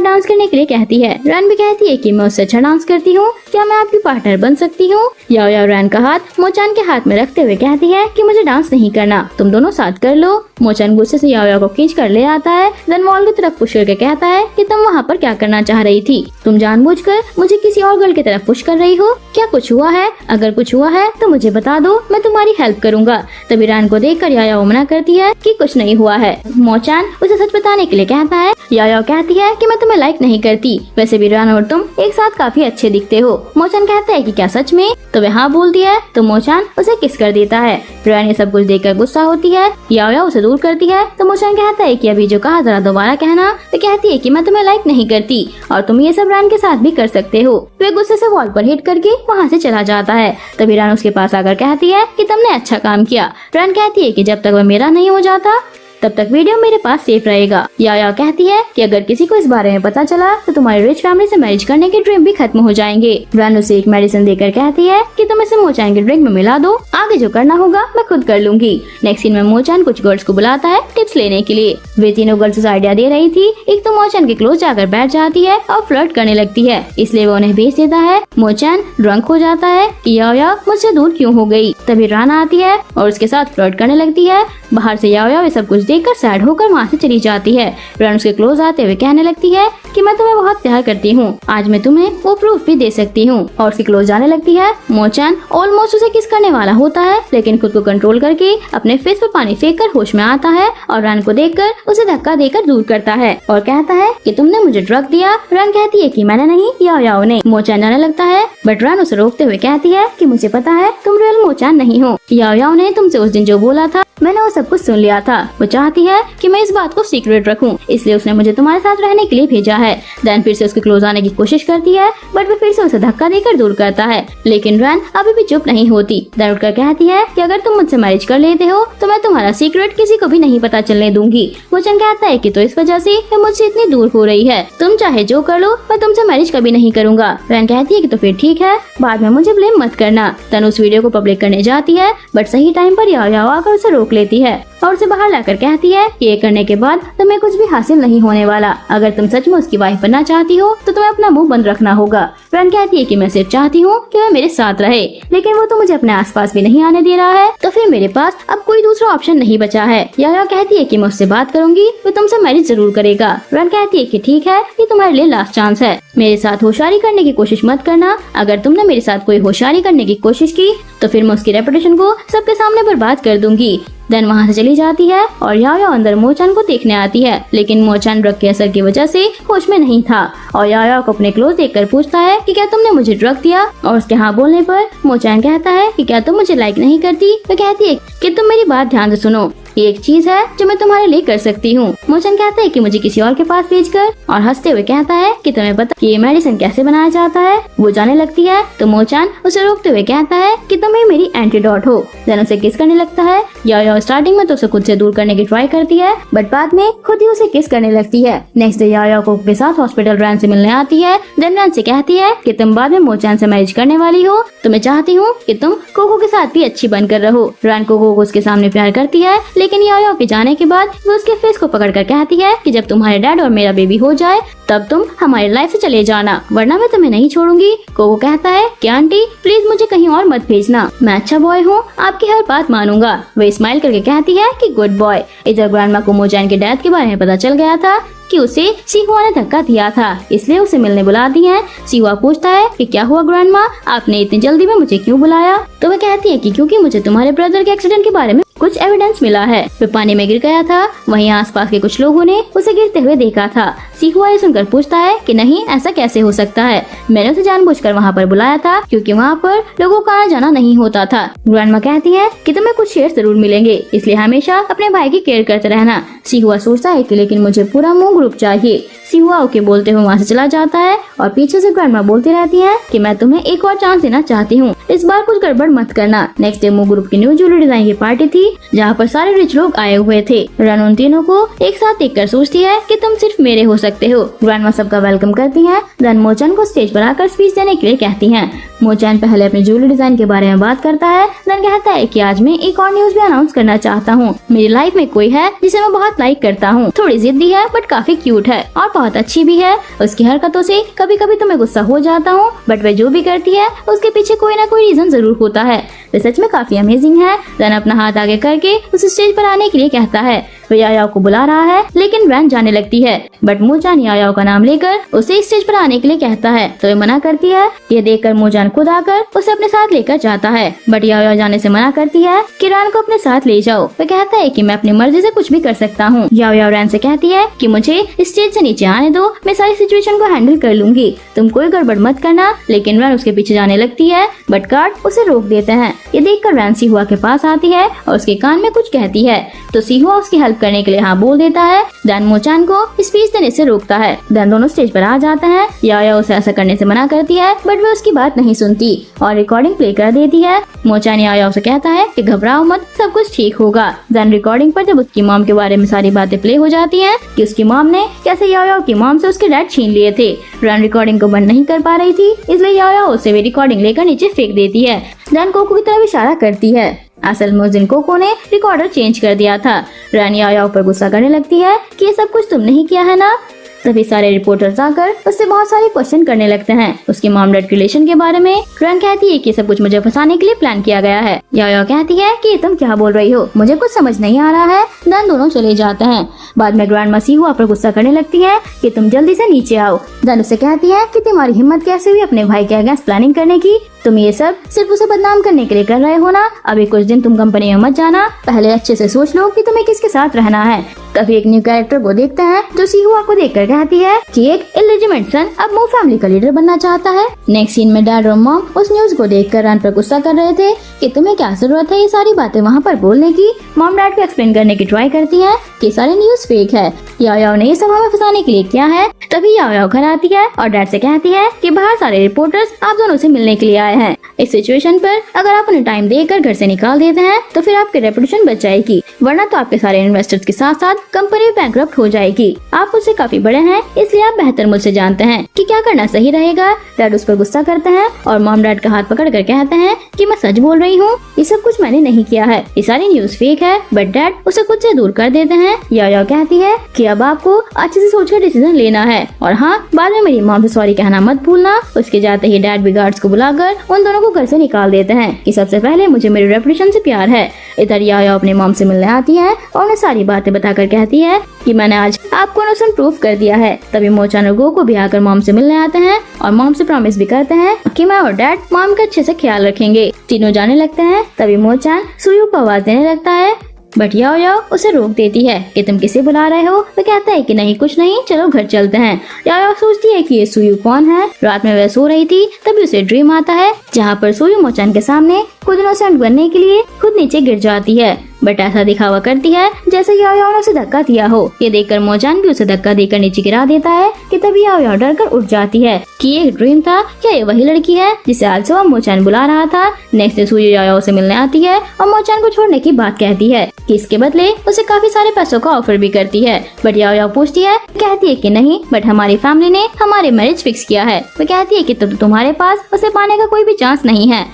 डांस करने के लिए कहती है। रैन भी कहती है कि मैं उससे अच्छा डांस करती हूँ, क्या मैं आपकी पार्टनर बन सकती हूँ? याओ रैन का हाथ मोचन के हाथ में रखते हुए कहती है कि मुझे डांस नहीं करना, तुम दोनों साथ कर लो। मोचन गुस्से से याओ को खींच कर ले आता है। देन वॉल की तरफ पुश करके कहता है कि तुम वहाँ पर क्या करना चाह रही थी? तुम जानबूझकर मुझे किसी और गर्ल की तरफ पुश कर रही हो, क्या कुछ हुआ है? अगर कुछ हुआ है तो मुझे बता दो, मैं तुम्हारी हेल्प करूंगा। तभी रैन को देखकर याओ मना करती है कि कुछ नहीं हुआ है। मोचन उसे सच बताने के लिए कहता है। याओ कहती है कि मैं तुम्हें लाइक नहीं करती, वैसे भी रैन और तुम एक साथ काफी अच्छे दिखते हो। मोचन कहता है कि क्या सच में? तो वह हाँ बोलती है तो मोचन उसे किस कर देता है। रैन ये सब कुछ देखकर गुस्सा होती है। याओ उसे दूर करती है तो मोचन कहता है कि अभी जो कहा जरा दोबारा कहना। तो कहती है कि मैं तुम्हें लाइक नहीं करती और तुम ये सब रैन के साथ भी कर सकते हो। वे गुस्से से वॉल पर हिट करके वहाँ से चला जाता है। तभी रैन उसके पास आकर कहती है कि तुमने अच्छा काम किया। रैन कहती है कि जब तक वह मेरा नहीं हो जाता तब तक वीडियो मेरे पास सेफ रहेगा। याया कहती है कि अगर किसी को इस बारे में पता चला तो तुम्हारी रिच फैमिली से मैरिज करने के ड्रीम भी खत्म हो जाएंगे। रैन उसे एक मेडिसिन देकर कहती है कि तुम इसे मोचन के ड्रिंक में मिला दो, आगे जो करना होगा मैं खुद कर लूंगी। नेक्स्ट सीन में मोचन कुछ गर्ल्स को बुलाता है टिप्स लेने के लिए। वे तीनों गर्ल्स उसे आइडिया दे रही थी। एक तो मोचन के क्लोज जाकर बैठ जाती है और फ्लर्ट करने लगती है, इसलिए वो उन्हें भेज देता है। मोचन ड्रंक हो जाता है कि याया मुझसे दूर क्यों हो गई। तभी रैन आती है और उसके साथ फ्लर्ट करने लगती है। बाहर से याया ये सब कुछ देखकर सैड होकर वहाँ से चली जाती है। रैन उसके क्लोज आते हुए कहने लगती है कि मैं तुम्हें बहुत प्यार करती हूँ, आज मैं तुम्हें वो प्रूफ भी दे सकती हूँ। और उसके क्लोज जाने लगती है। मोचन ऑलमोस्ट उसे किस करने वाला होता है, लेकिन खुद को कंट्रोल करके अपने फेस पर पानी फेंक कर होश में आता है और रैन को देखकर उसे धक्का देकर दूर करता है और कहता है कि तुमने मुझे ड्रग दिया। रैन कहती है कि मैंने नहीं, याओ ने। मोचन जाने लगता है बट रैन उसे रोकते हुए कहती है कि मुझे पता है तुम रियल मोचन नहीं हो। याओ ने तुमसे उस दिन जो बोला था मैंने वो सब कुछ सुन लिया था। वो चाहती है कि मैं इस बात को सीक्रेट रखूं, इसलिए उसने मुझे तुम्हारे साथ रहने के लिए भेजा है। देन फिर से उसके क्लोज आने की कोशिश करती है बट वो फिर से उसे धक्का देकर दूर करता है, लेकिन रैन अभी भी चुप नहीं होती। देन उठकर कहती है कि अगर तुम मुझसे मैरिज कर लेते हो तो मैं तुम्हारा सीक्रेट किसी को भी नहीं पता चलने दूंगी। मोचन कहता है कि तो इस वजह से तुम मुझसे इतनी दूर हो रही है, तुम चाहे जो कर लो, मैं तुमसे मैरिज कभी नहीं करूंगा। रैन कहती है कि तो फिर ठीक है, बाद में मुझे ब्लेम मत करना। तन उस वीडियो को पब्लिक करने जाती है, बट सही टाइम पर याओ आकर उसे रोक लेती है और उसे बाहर लाकर कहती है कि ये करने के बाद तुम्हें कुछ भी हासिल नहीं होने वाला। अगर तुम सच में उसकी वाइफ बनना चाहती हो तो तुम्हें अपना मुंह बंद रखना होगा। रन कहती है कि मैं सिर्फ चाहती हूँ कि वह मेरे साथ रहे, लेकिन वो तो मुझे अपने आसपास भी नहीं आने दे रहा है, तो फिर मेरे पास अब कोई दूसरा ऑप्शन नहीं बचा है। याया कहती है कि मैं उससे बात करूंगी, वो तुमसे मैरिज जरूर करेगा। रन कहती है कि ठीक है, ये तुम्हारे लिए लास्ट चांस है, मेरे साथ होशियारी करने की कोशिश मत करना। अगर तुमने मेरे साथ कोई होशियारी करने की कोशिश की तो फिर मैं उसकी रेपुटेशन को सबके सामने बर्बाद कर दूंगी। देन वहाँ से चली जाती है और याया अंदर मोचन को देखने आती है, लेकिन मोचन ड्रग के असर की वजह से होश में नहीं था और याया को अपने क्लोज देखकर पूछता है कि क्या तुमने मुझे ड्रग दिया, और उसके हाँ बोलने पर मोचन कहता है कि क्या तुम मुझे लाइक नहीं करती। वो कहती है कि तुम मेरी बात ध्यान से सुनो, ये एक चीज है जो मैं तुम्हारे लिए कर सकती हूँ। मोचन कहता है कि मुझे किसी और के पास भेजकर, और हंसते हुए कहता है कि तुम्हें पता कि ये मेडिसिन कैसे बनाया जाता है। वो जाने लगती है तो मोचन उसे रोकते हुए कहता है कि तुम ही मेरी एंटीडोट हो। देन उसे किस करने लगता है। याया स्टार्टिंग में तो उसे खुद से दूर करने की ट्राई करती है, बट बाद में खुद ही उसे किस करने लगती है। नेक्स्ट डे याया कोको के साथ हॉस्पिटल रैन से मिलने आती है। देन रैन से कहती है कि तुम बाद में मोचन से मैरिज करने वाली हो, तो मैं चाहती हूँ कि तुम कोको के साथ भी अच्छी बनकर रहो। रैन कोको को उसके सामने प्यार करती है, लेकिन याया के जाने के बाद वो उसके फेस को पकड़कर कहती है कि जब तुम्हारे डैड और मेरा बेबी हो जाए तब तुम हमारी लाइफ से चले जाना, वरना मैं तुम्हें नहीं छोड़ूंगी। कोको कहता है कि आंटी प्लीज मुझे कहीं और मत भेजना, मैं अच्छा बॉय हूँ, आपकी हर बात मानूंगा। वो स्माइल करके कहती है कि गुड बॉय। इधर ग्रैंडमा को मोचन के डैड के बारे में पता चल गया था कि उसे सिहुआ ने धक्का दिया था, इसलिए उसे मिलने बुलाती हैं। सिहुआ पूछता है कि क्या हुआ ग्रैंडमा, आपने इतनी जल्दी में मुझे क्यों बुलाया। तो वह कहती है कि क्योंकि मुझे तुम्हारे ब्रदर के एक्सीडेंट के बारे में कुछ एविडेंस मिला है। वह पानी में गिर गया था, वहीं आसपास के कुछ लोगों ने उसे गिरते हुए देखा था। सिहुआ ये सुनकर पूछता है कि नहीं, ऐसा कैसे हो सकता है, मैंने उसे जानबूझकर वहाँ पर बुलाया था क्योंकि वहाँ पर लोगों का आना जाना नहीं होता था। ग्रैंडमा कहती है कि तुम्हें कुछ शेयर जरूर मिलेंगे, इसलिए हमेशा अपने भाई की केयर करते रहना। सिहुआ सोचता है कि लेकिन मुझे पूरा मूव ग्रुप चाहिए। सिहुआ ओके बोलते हुए वहाँ से चला जाता है और पीछे से ग्रैंडमा बोलती रहती है कि मैं तुम्हें एक और चांस देना चाहती हूँ, इस बार कुछ गड़बड़ मत करना। नेक्स्ट डे मूव ग्रुप की न्यू ज्वेलरी डिजाइन की पार्टी थी, जहाँ पर सारे रिच लोग आए हुए थे। रन उन तीनों को एक साथ देखकर सोचती है कि तुम सिर्फ मेरे हो सकते हो। ग्रैंडमा सबका वेलकम करती हैं। देन मोचन को स्टेज पर आकर स्पीच देने के लिए कहती हैं। मोचन पहले अपनी ज्वेलरी डिजाइन के बारे में बात करता है। देन कहता है कि आज मैं एक और न्यूज भी अनाउंस करना चाहता हूँ। मेरी लाइफ में कोई है जिसे मैं बहुत लाइक करता हूँ, थोड़ी जिद्दी है बट काफी क्यूट है और बहुत अच्छी भी है। उसकी हरकतों से कभी कभी तो मैं गुस्सा हो जाता हूँ, बट वह जो भी करती है उसके पीछे कोई ना कोई रीजन जरूर होता है। वह सच में काफी अमेजिंग है। देन अपना हाथ आगे करके उस स्टेज पर आने के लिए कहता है। वह यायाओ को बुला रहा है, लेकिन रैन जाने लगती है, बट मोचन यायाओ का नाम लेकर उसे स्टेज पर आने के लिए कहता है, तो वह मना करती है। ये देखकर मोचन खुद आकर उसे अपने साथ लेकर जाता है, बट यायाओ जाने से मना करती है कि रैन को अपने साथ ले जाओ। वह कहता है कि मैं अपनी मर्जी से कुछ भी कर सकता हूँ। यायाओ रैन से कहती है कि मुझे स्टेज से नीचे आने दो, मैं सारी सिचुएशन को हैंडल कर लूंगी, तुम कोई गड़बड़ मत करना। लेकिन रैन उसके पीछे जाने लगती है, बट गार्ड उसे रोक देते हैं। ये देखकर रैन सिहुआ के पास आती है और उसके कान में कुछ कहती है, तो सिहुआ उसकी हेल्प करने के लिए हाँ बोल देता है। देन मोचन को स्पीच देने से रोकता है। देन दोनों स्टेज पर आ जाते हैं। याया उसे ऐसा करने से मना करती है, बट वह उसकी बात नहीं सुनती और रिकॉर्डिंग प्ले कर देती है। मोचन याया उसे कहता है कि घबराओ मत, सब कुछ ठीक होगा। देन रिकॉर्डिंग पर जब उसकी मॉम के बारे में सारी बातें प्ले हो जाती हैं कि उसकी मॉम ने कैसे याया की मॉम से उसके डैड छीन लिए थे। रैन रिकॉर्डिंग को बंद नहीं कर पा रही थी, इसलिए याया उसे भी रिकॉर्डिंग लेकर नीचे फेंक देती है। देन कोको की तरफ इशारा करती है। असल में उस दिन कोको ने रिकॉर्डर चेंज कर दिया था। रैन याया पर गुस्सा करने लगती है कि ये सब कुछ तुमने ही किया है ना। तभी सारे रिपोर्टर्स आकर उससे बहुत सारे क्वेश्चन करने लगते हैं उसके मॉम डैड रिलेशन के बारे में। रैन कहती है कि सब कुछ मुझे फंसाने के लिए प्लान किया गया है। याया कहती है कि तुम क्या बोल रही हो, मुझे कुछ समझ नहीं आ रहा है। देन दोनों चले जाते हैं। बाद में ग्रैंडमा सिहुआ पर गुस्सा करने लगती है कि तुम जल्दी से नीचे आओ। देन उसे कहती है कि तुम्हारी हिम्मत कैसे हुई अपने भाई के अगेंस्ट प्लानिंग करने की, तुम ये सब सिर्फ उसे बदनाम करने के लिए कर रहे हो ना। अभी कुछ दिन तुम कंपनी में मत जाना, पहले अच्छे से सोच लो कि तुम्हें किसके साथ रहना है। तभी एक न्यू कैरेक्टर को देखते हैं जो सिहुआ को देखकर कहती है कि एक इलिजिमेट सन अब मूव फैमिली का लीडर बनना चाहता है। नेक्स्ट सीन में डैड और मॉम उस न्यूज को देखकर रैन पर गुस्सा कर रहे थे कि तुम्हें क्या जरूरत है ये सारी बातें वहाँ पर बोलने की। मॉम डैड को एक्सप्लेन करने की ट्राई करती है कि सारे न्यूज फेक है। याओ याओ ने ये सब हमें फंसाने के लिए किया है। तभी याओ याओ घर आती है और डैड से कहती है कि बाहर सारे रिपोर्टर्स आप दोनों से मिलने के लिए आए हैं। इस सिचुएशन पर अगर आप उन्हें टाइम देकर घर से निकाल देते हैं तो फिर आपकी रेपुटेशन बच जाएगी, वरना तो आपके सारे इन्वेस्टर्स के साथ साथ कंपनी बैंकरप्ट हो जाएगी। आप मुझसे काफी बड़े हैं, इसलिए आप बेहतर मुझसे जानते हैं कि क्या करना सही रहेगा। डैड उस पर गुस्सा करते हैं और मॉम डैड का हाथ पकड़ कर कहते हैं कि मैं सच बोल रही हूँ, ये सब कुछ मैंने नहीं किया है, ये सारी न्यूज फेक है। बट डैड उसे खुद से दूर कर देते हैं। याओ याओ कहती है कि अब आपको अच्छे से सोचकर डिसीजन लेना है, और हाँ, बाद में मेरी मॉम से सॉरी कहना मत भूलना। उसके जाते ही डैड भी गार्ड्स को बुलाकर उन दोनों को घर से निकाल देते हैं कि सबसे पहले मुझे मेरी रेपुटेशन से प्यार है। इधर याओ याओ अपने मॉम से मिलने आती है और उन्हें सारी बातें बताकर कहती है कि मैंने आज आपको इनोसेंट प्रूफ कर दिया है। तभी मोचान और गोकू भी आकर मॉम से मिलने आते हैं और मॉम से प्रॉमिस भी करते हैं कि मैं और डैड मॉम का अच्छे से ख्याल रखेंगे। तीनों जाने लगते हैं। तभी मोचान सुयू को आवाज देने लगता है, बट याओ याओ उसे रोक देती है कि तुम किसे बुला रहे हो। वो कहता है कि नहीं कुछ नहीं, चलो घर चलते हैं। याओ याओ सोचती है कि ये सुयू कौन है। रात में वह सो रही थी, तभी उसे ड्रीम आता है जहाँ पर सुयू मोचान के सामने खुद इनोसेंट बनने के लिए खुद नीचे गिर जाती है, बट ऐसा दिखावा करती है जैसे याओ याओ ने उसे धक्का दिया हो। ये देखकर मोचान भी उसे धक्का देकर नीचे गिरा देता है कि तभी याओ याओ डर कर उठ जाती है कि ये ड्रीम था, क्या ये वही लड़की है जिसे आज सुबह मोचान बुला रहा था। नेक्स्ट डे सुयू याओ याओ से मिलने आती है और मोचान को छोड़ने की बात कहती है कि इसके बदले उसे काफी सारे पैसों का ऑफर भी करती है। बट याओ याओ पूछती है, कहती है कि नहीं, बट हमारी फैमिली ने हमारे मैरिज फिक्स किया है। वो कहती है कि तब तो तुम्हारे पास उसे पाने का कोई भी चांस नहीं है,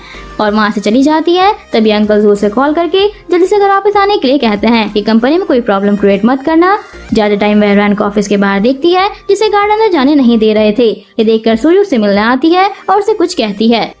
और वहाँ से चली जाती है। तभी अंकल जू से कॉल करके जल्दी से घर वापस आने के लिए कहते हैं कि कंपनी में कोई प्रॉब्लम क्रिएट मत करना। ज्यादा टाइम वह रैन को ऑफिस के बाहर देखती है जिसे गार्ड अंदर जाने नहीं दे रहे थे। ये देखकर सुयू से मिलने आती है और उसे कुछ कहती है।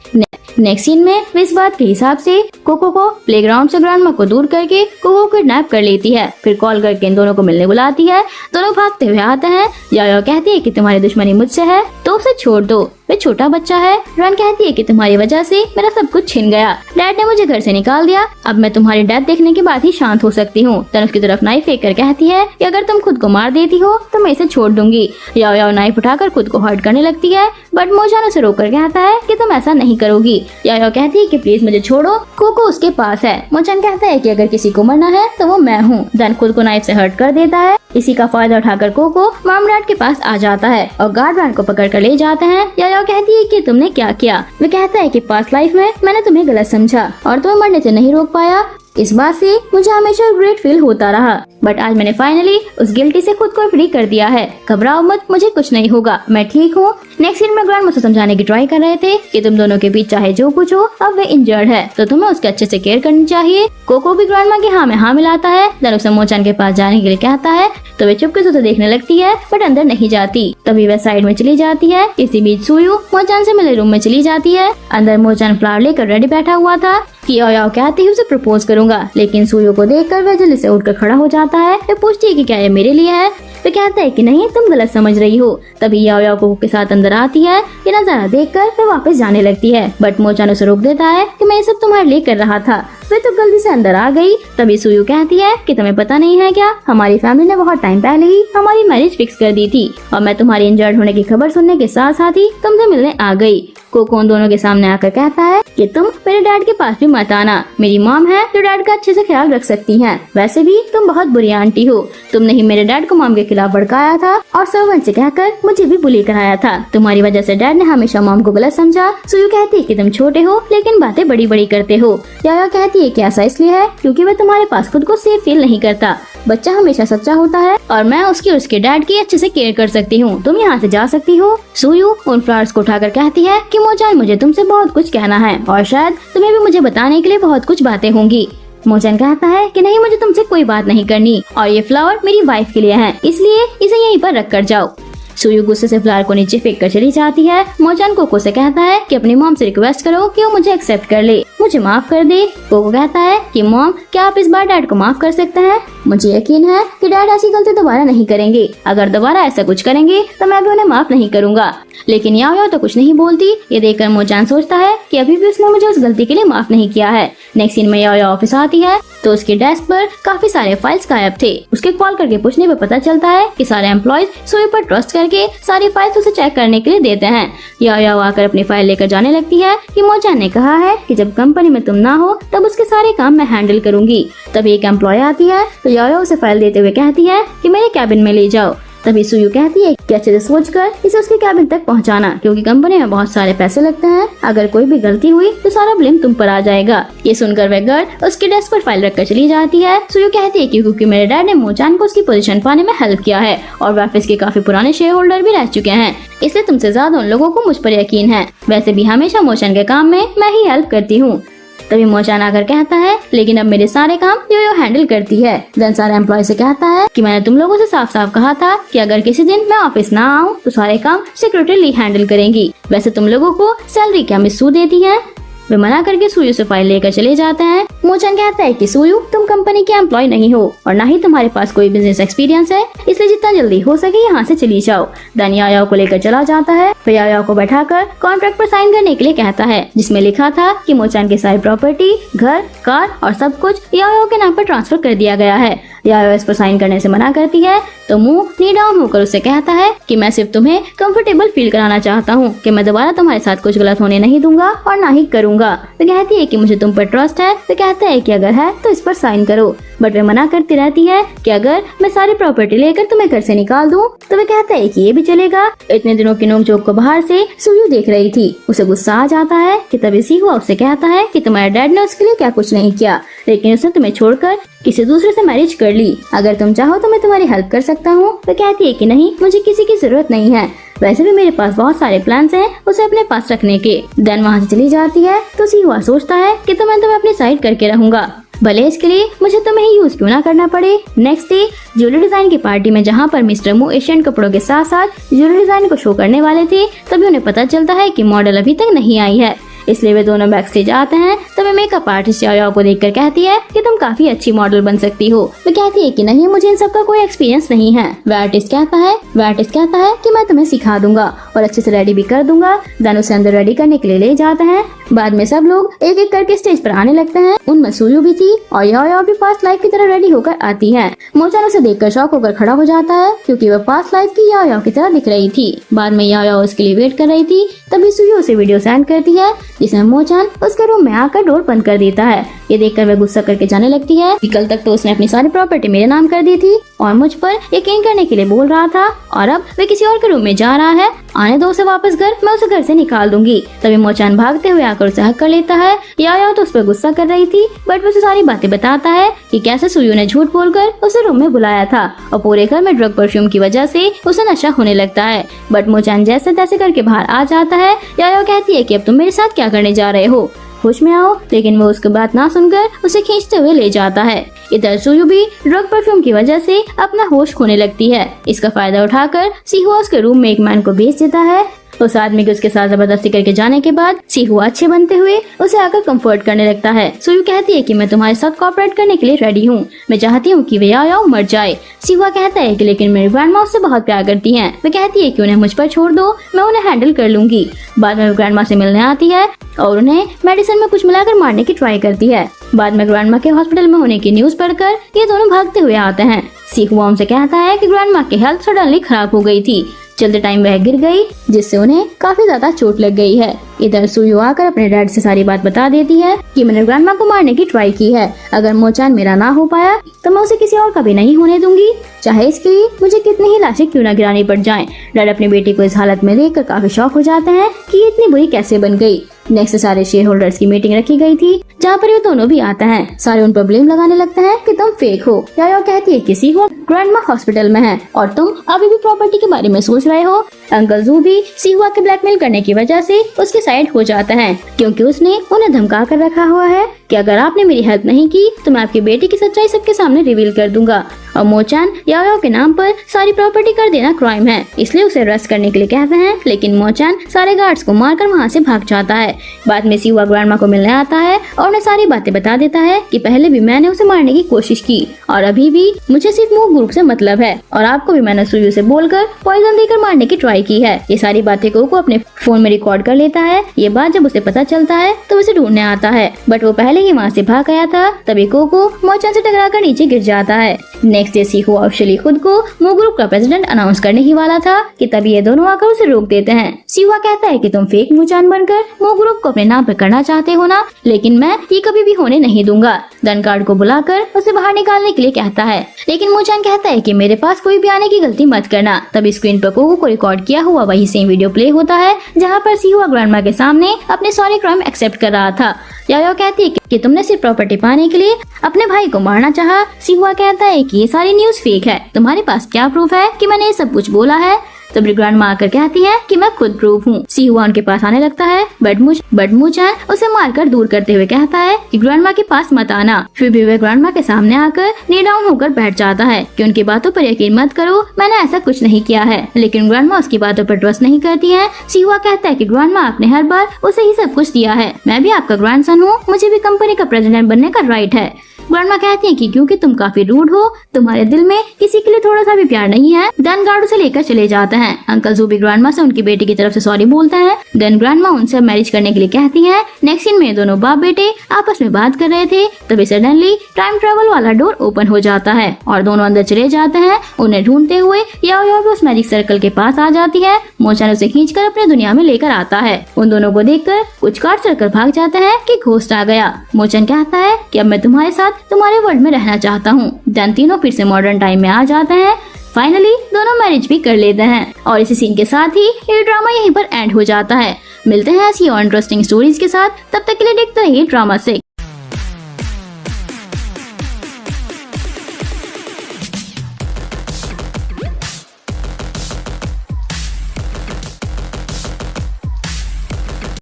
नेक्स्ट सीन में वे इस बात के हिसाब से कोको को प्लेग्राउंड से ग्रैंडमा को दूर करके कोको को किडनैप कर लेती है। फिर कॉल करके इन दोनों को मिलने बुलाती है। दोनों भागते हुए आते हैं। याओ याओ कहती है कि तुम्हारी दुश्मनी मुझसे है तो उसे छोड़ दो, वे छोटा बच्चा है। रन कहती है कि तुम्हारी वजह से मेरा सब कुछ छिन गया, डैड ने मुझे घर से निकाल दिया, अब मैं तुम्हारी डेथ देखने के बाद ही शांत हो सकती हूँ। तन उसकी तरफ नाइफ फेंक कर कहती है कि अगर तुम खुद को मार देती हो तो मैं इसे छोड़ दूंगी। याओ याओ नाइफ उठाकर खुद को हर्ट करने लगती है, बट मोचान उसे रोक कर कहता है कि तुम ऐसा नहीं करोगी। याओ याओ कहती है कि प्लीज मुझे छोड़ो, कोको उसके पास है। मोचान कहता है कि अगर किसी को मरना है तो वो मैं हूँ। देन खुद को नाइफ से हर्ट कर देता है। इसी का फायदा उठाकर कोको मॉम डैड के पास आ जाता है और गार्ड रैन को पकड़ कर ले जाते हैं। याओ याओ कहती है कि तुमने क्या किया। वो कहता है कि पास्ट लाइफ में मैंने तुम्हें गलत समझा और तुम्हें मरने से नहीं रोक पाया। इस बात से मुझे हमेशा ग्रेट फील होता रहा, बट आज मैंने फाइनली उस गिल्टी से खुद को फ्री कर दिया है। घबराओ मत, मुझे कुछ नहीं होगा, मैं ठीक हूँ। नेक्स्ट सीन में ग्रैंड मुझे समझाने की ट्राई कर रहे थे कि तुम दोनों के बीच चाहे जो कुछ हो, अब वे इंजर्ड है तो तुम्हें उसके अच्छे से केयर करनी चाहिए। कोको भी ग्रैंडमा के हाँ में हाँ मिलाता है। देन उसे मोचान के पास जाने के लिए कहता है तो वे चुपके से उसे देखने लगती है, बट अंदर नहीं जाती। तभी वह साइड में चली जाती है। इसी बीच सुयू मोचान से मिले रूम में चली जाती है। अंदर मोचान फ्लावर लेकर रेडी बैठा हुआ था कि याओ याओ कहते ही उसे प्रपोज करूंगा, लेकिन सुयू को देखकर वह जल्दी से उठकर खड़ा हो जाता है। वह पूछती है कि क्या ये मेरे लिए है। तो कहता है कि नहीं, तुम गलत समझ रही हो। तभी याओ याओ कोको के साथ अंदर आती है। ये नजारा देखकर वह वापस जाने लगती है, बट मोचान उसे रोक देता है कि मैं ये सब तुम्हारे लिए कर रहा था। वे तो गलती से अंदर आ गई। तभी सुयू कहती है कि तुम्हें पता नहीं है क्या, हमारी फैमिली ने बहुत टाइम पहले ही हमारी मैरिज फिक्स कर दी थी और मैं तुम्हारी इंजर्ड होने की खबर सुनने के साथ साथ ही तुमसे मिलने आ गई। कोको उन दोनों के सामने आकर कहता है कि तुम मेरे डैड के पास भी मत आना, मेरी मॉम है जो डैड का अच्छे से ख्याल रख सकती हैं। वैसे भी तुम बहुत बुरी आंटी हो, तुमने ही मेरे डैड को मॉम के खिलाफ भड़काया था और सर्वेंट से कहकर मुझे भी बुली कराया था। तुम्हारी वजह से डैड ने हमेशा मॉम को गलत समझा। सुयू कहती है कि तुम छोटे हो लेकिन बातें बड़ी बड़ी करते हो। याया कहती है कि ऐसा इसलिए है क्योंकि वह तुम्हारे पास खुद को सेफ फील नहीं करता। बच्चा हमेशा सच्चा होता है और मैं उसकी और उसके डैड की अच्छे से केयर कर सकती हूँ। तुम यहाँ से जा सकती हो। सुयू उन फ्लावर्स को उठाकर कहती है कि मोचान मुझे तुमसे बहुत कुछ कहना है और शायद तुम्हें भी मुझे बताने के लिए बहुत कुछ बातें होंगी। मोचान कहता है कि नहीं, मुझे तुमसे कोई बात नहीं करनी और ये फ्लावर मेरी वाइफ के लिए है, इसलिए इसे यहीं पर रख कर जाओ। सुयू गुस्से से फ्लावर को नीचे फेंक कर चली जाती है। मोचान कोको से कहता है कि अपनी मॉम से रिक्वेस्ट करो कि वो मुझे एक्सेप्ट कर ले, मुझे माफ कर दे। कोको कहता है कि मॉम क्या आप इस बार डैड को माफ कर सकते हैं? मुझे यकीन है कि डैड ऐसी गलती दोबारा नहीं करेंगे। अगर दोबारा ऐसा कुछ करेंगे तो मैं भी उन्हें माफ नहीं करूंगा। लेकिन याओ याओ तो कुछ नहीं बोलती। ये देखकर मोचान सोचता है कि अभी भी उसने मुझे उस गलती के लिए माफ नहीं किया है। नेक्स्ट सीन में याओ याओ ऑफिस आती है तो उसके डेस्क पर काफी सारे फाइल्स गायब थे। उसके कॉल करके पूछने पे पता चलता है कि सारे एम्प्लॉयज सुयू पर ट्रस्ट करके सारी फाइल्स उसे चेक करने के लिए देते हैं। याओ याओ आकर अपनी फाइल लेकर जाने लगती है कि मोचान ने कहा है कि जब कंपनी में तुम ना हो तब उसके सारे काम मैं हैंडल करूंगी। तभी एक एम्प्लॉय आती है तो याओ उसे फाइल देते हुए कहती है कि मेरे कैबिन में ले जाओ। तभी सुयू कहती है कि अच्छे से सोचकर इसे उसके कैबिन तक पहुंचाना, क्योंकि कंपनी में बहुत सारे पैसे लगते हैं। अगर कोई भी गलती हुई तो सारा ब्लेम तुम पर आ जाएगा। ये सुनकर वह गर्ल उसके डेस्क पर फाइल रखकर चली जाती है। सुयू कहती है कि क्योंकि मेरे डैड ने मोचान को उसकी पोजीशन पाने में हेल्प किया है और वह ऑफिस के काफी पुराने शेयर होल्डर भी रह चुके हैं, इसलिए तुमसे ज्यादा उन लोगों को मुझ पर यकीन है। वैसे भी हमेशा मोचान के काम में मैं ही हेल्प करती हूँ। तभी मोचान आकर कहता है लेकिन अब मेरे सारे काम यो हैंडल करती है। देन सारा एम्प्लॉय से कहता है कि मैंने तुम लोगों से साफ साफ कहा था कि अगर किसी दिन मैं ऑफिस ना आऊँ तो सारे काम सिक्योरिटी हैंडल करेंगी। वैसे तुम लोगों को सैलरी क्या मिस सू देती है? वे मना करके सुयू से फाइल लेकर चले जाते हैं। मोचान कहता है कि सुयू तुम कंपनी के एम्प्लॉय नहीं हो और ना ही तुम्हारे पास कोई बिजनेस एक्सपीरियंस है, इसलिए जितना जल्दी हो सके यहाँ से चली जाओ। देन याओ को लेकर चला जाता है। वह याओ को बैठाकर कॉन्ट्रैक्ट पर साइन करने के लिए कहता है, जिसमें लिखा था कि मोचान की सारी प्रॉपर्टी, घर, कार और सब कुछ याओ के नाम पर ट्रांसफर कर दिया गया है। याओ इस पर साइन करने से मना करती है तो मुंह नी डाउन होकर उसे कहता है कि मैं सिर्फ तुम्हें कंफर्टेबल फील कराना चाहता हूँ कि मैं दोबारा तुम्हारे साथ कुछ गलत होने नहीं दूंगा और ना ही करूंगा। तो कहती है कि मुझे तुम पर ट्रस्ट है। तो कहता है कि अगर है तो इस पर साइन करो। बट वह मना करती रहती है कि अगर मैं सारी प्रॉपर्टी लेकर तुम्हें घर से निकाल दूं तो वह कहता है कि ये भी चलेगा। इतने दिनों की नोकझोंक को बाहर से सुयू देख रही थी। उसे गुस्सा आ जाता है कि तभी सिहुआ उससे कहता है कि तुम्हारे डैड ने उसके लिए क्या कुछ नहीं किया, लेकिन उसने तुम्हें छोड़कर किसी दूसरे से मैरिज कर ली। अगर तुम चाहो तो मैं तुम्हारी हेल्प कर सकता हूँ। तो कहती है कि नहीं, मुझे किसी की जरूरत नहीं है। वैसे भी मेरे पास बहुत सारे प्लान्स हैं उसे अपने पास रखने के। देन वहाँ से चली जाती है तो सिहुआ सोचता है कि तो मैं तुम्हें अपनी साइड करके रहूंगा, भले इसके लिए मुझे तुम्हें ही यूज क्यों ना करना पड़े। नेक्स्ट डे ज्वेलरी डिजाइन की पार्टी में जहाँ पर मिस्टर मू एशियन कपड़ों के साथ साथ ज्वेलरी डिजाइन को शो करने वाले थे, तभी उन्हें पता चलता है कि मॉडल अभी तक नहीं आई है। इसलिए वे दोनों बैक स्टेज आते हैं। तब मेकअप आर्टिस्ट याओ को देखकर कहती है कि तुम काफी अच्छी मॉडल बन सकती हो। वो कहती है कि नहीं, मुझे इन सब का कोई एक्सपीरियंस नहीं है। वह आर्टिस्ट कहता है कि मैं तुम्हें सिखा दूंगा और अच्छे से रेडी भी कर दूंगा। देन उसे अंदर रेडी करने के लिए ले जाते हैं। बाद में सब लोग एक एक करके स्टेज पर आने लगते हैं। उनमें सुयू भी थी और याओ भी पास्ट लाइफ की तरह रेडी होकर आती है। मोचान उसे देखकर शॉक होकर खड़ा हो जाता है क्योंकि वह पास्ट लाइफ की याओ की तरह दिख रही थी। बाद में याओ उसके लिए वेट कर रही थी। तभी सुयू उसे वीडियो सेंड करती है जिसमें मोचान उसके रूम में आकर डोर बंद कर देता है। ये देखकर वह गुस्सा करके जाने लगती है कि कल तक तो उसने अपनी सारी प्रॉपर्टी मेरे नाम कर दी थी और मुझ पर यकीन करने के लिए बोल रहा था, और अब वह किसी और के रूम में जा रहा है। आने दो उसे वापस घर, मैं उसे घर से निकाल दूंगी। तभी मोचान भागते हुए आकर उसे हक कर लेता है। याओ तो उस पर गुस्सा कर रही थी, बट उसे सारी बातें बताता है कि कैसे सुयू ने झूठ बोलकर उसे रूम में बुलाया था और पूरे घर में ड्रग परफ्यूम की वजह से उसे नशा होने लगता है। बट मोचान जैसे तैसे करके बाहर आ जाता है। याओ कहती है कि अब तुम मेरे साथ क्या करने जा रहे हो, होश में आओ। लेकिन वो उसकी बात ना सुनकर उसे खींचते हुए ले जाता है। इधर सुयू भी ड्रग परफ्यूम की वजह से अपना होश खोने लगती है। इसका फायदा उठाकर सिहुआ उसके रूम में एक मैन को भेज देता है। उस आदमी के उसके साथ जबरदस्ती करके जाने के बाद सिहुआ अच्छे बनते हुए उसे आकर कंफर्ट करने लगता है। सुयू कहती है कि मैं तुम्हारे साथ कोऑपरेट करने के लिए रेडी हूँ, मैं चाहती हूँ कि वे याओ मर जाए। सिहुआ कहता है कि लेकिन मेरी ग्रैंडमा उससे बहुत प्यार करती हैं। वे कहती है कि उन्हें मुझ पर छोड़ दो, मैं उन्हें हैंडल कर लूंगी। बाद में ग्रैंडमा से मिलने आती है और उन्हें मेडिसिन में कुछ मिलाकर मारने की ट्राई करती है। बाद में ग्रैंडमा के हॉस्पिटल में होने की न्यूज पढ़कर ये दोनों भागते हुए आते हैं। सिहुआ उनसे कहता है कि ग्रैंडमा की हेल्थ सडनली खराब हो गई थी, चलते टाइम वह गिर गई जिससे उन्हें काफी ज्यादा चोट लग गई है। इधर सुयू आकर अपने डैड से सारी बात बता देती है कि मैंने ग्रैंडमा को मारने की ट्राई की है। अगर मोचान मेरा ना हो पाया तो मैं उसे किसी और का भी नहीं होने दूंगी, चाहे इसके लिए मुझे कितनी ही लाशें क्यों न गिरानी पड़ जाएं। डैड अपनी बेटी को इस हालत में देखकर काफी शॉक हो जाते हैं कि ये इतनी बुरी कैसे बन गई। नेक्स्ट सारे शेयर होल्डर्स की मीटिंग रखी गई थी जहाँ पर ये दोनों भी आते हैं। सारे उन पर ब्लेम लगाने लगते हैं कि तुम फेक हो। याओ कहती है कि सिहुआ ग्रैंडमा हॉस्पिटल में है और तुम अभी भी प्रॉपर्टी के बारे में सोच रहे हो। अंकल जू भी सिहुआ के ब्लैकमेल करने की वजह से उसके साइड हो जाता है क्योंकि उसने उन्हें धमका कर रखा हुआ है कि अगर आपने मेरी हेल्प नहीं की तो मैं आपकी बेटी की सच्चाई सबके सामने रिवील कर दूंगा। और मोचान याओ के नाम पर सारी प्रॉपर्टी कर देना क्राइम है, इसलिए उसे अरेस्ट करने के लिए कहते हैं। लेकिन मोचान सारे गार्ड्स को मारकर वहाँ से भाग जाता है। बाद में सिहुआ ग्रैंडमा को मिलने आता है और उन्हें सारी बातें बता देता है कि पहले भी मैंने उसे मारने की कोशिश की और अभी भी मुझे सिर्फ मूव ग्रुप से मतलब है, और आपको भी मैंने सुयू से बोलकर पॉइजन देकर मारने की ट्राई की है। ये सारी बातें कोको अपने फोन में रिकॉर्ड कर लेता है। ये बात जब उसे पता चलता है तो उसे ढूंढने आता है, बट वो पहले ही वहाँ से भाग गया था। तभी कोको मोचान से टकराकर नीचे गिर जाता है। नेक्स्ट डे सीहू ऑफिशियली खुद को मू ग्रुप का प्रेसिडेंट अनाउंस करने ही वाला था कि तभी ये दोनों आकर उसे रोक देते हैं। सीहुआ कहता है कि तुम फेक मुचान बनकर मू ग्रुप को अपने नाम पे करना चाहते हो ना, लेकिन मैं ये कभी भी होने नहीं दूंगा। धनगार्ड को बुलाकर उसे बाहर निकालने के लिए कहता है, लेकिन मुचान कहता है कि मेरे पास कोई भी आने की गलती मत करना। तब स्क्रीन पर कोको को रिकॉर्ड किया हुआ वही सेम वीडियो प्ले होता है जहाँ पर सीहुआ ग्रैंडमा के सामने अपने सॉरी क्राइम एक्सेप्ट कर रहा था। यायो कहती है कि तुमने सिर्फ प्रॉपर्टी पाने के लिए अपने भाई को मारना चाहा। सीहुआ कहता है कि ये सारी न्यूज़ फेक है, तुम्हारे पास क्या प्रूफ है कि मैंने ये सब कुछ बोला है। तब ग्रैंडमा आकर कहती है कि मैं खुद प्रूफ हूँ। सीहुआ उनके पास आने लगता है बट मुचान उसे मारकर दूर करते हुए कहता है कि ग्रैंडमा के पास मत आना। फिर भी वह ग्रैंडमा के सामने आकर नी डाउन होकर बैठ जाता है कि उनकी बातों पर यकीन मत करो, मैंने ऐसा कुछ नहीं किया है। लेकिन ग्रैंडमा उसकी बातों पर ट्रस्ट नहीं करती है। सीहुआ कहता है कि ग्रैंडमा आपने हर बार उसे ही सब कुछ दिया है, मैं भी आपका ग्रैंडसन हूँ, मुझे भी कंपनी का प्रेसिडेंट बनने का राइट है। ग्रैंडमा कहती है कि क्योंकि तुम काफी रूड हो, तुम्हारे दिल में किसी के लिए थोड़ा सा भी प्यार नहीं है। देन गार्ड उसे लेकर चले जाते हैं। अंकल जू भी ग्रैंडमा से उनकी बेटी की तरफ से सॉरी बोलते हैं। देन ग्रैंडमा उनसे मैरिज करने के लिए कहती है। नेक्स्ट सीन में दोनों बाप बेटे आपस में बात कर रहे थे, तभी सडनली टाइम ट्रेवल वाला डोर ओपन हो जाता है और दोनों अंदर चले जाते हैं। उन्हें ढूंढते हुए याओ भी उस मैजिक सर्कल के पास आ जाती है। मोचान उसे खींचकर अपने दुनिया में लेकर आता है। उन दोनों को देखकर कुछ कार्ड चलकर भाग जाते हैं कि घोस्ट आ गया। मोचान कहता है कि अब मैं तुम्हारे साथ तुम्हारे वर्ल्ड में रहना चाहता हूँ। देन तीनों फिर से मॉडर्न टाइम में आ जाते हैं। फाइनली दोनों मैरिज भी कर लेते हैं और इसी सीन के साथ ही ये ड्रामा यहीं पर एंड हो जाता है। मिलते हैं ऐसी और इंटरेस्टिंग स्टोरीज के साथ, तब तक के लिए देखते रहिए ड्रामा 6।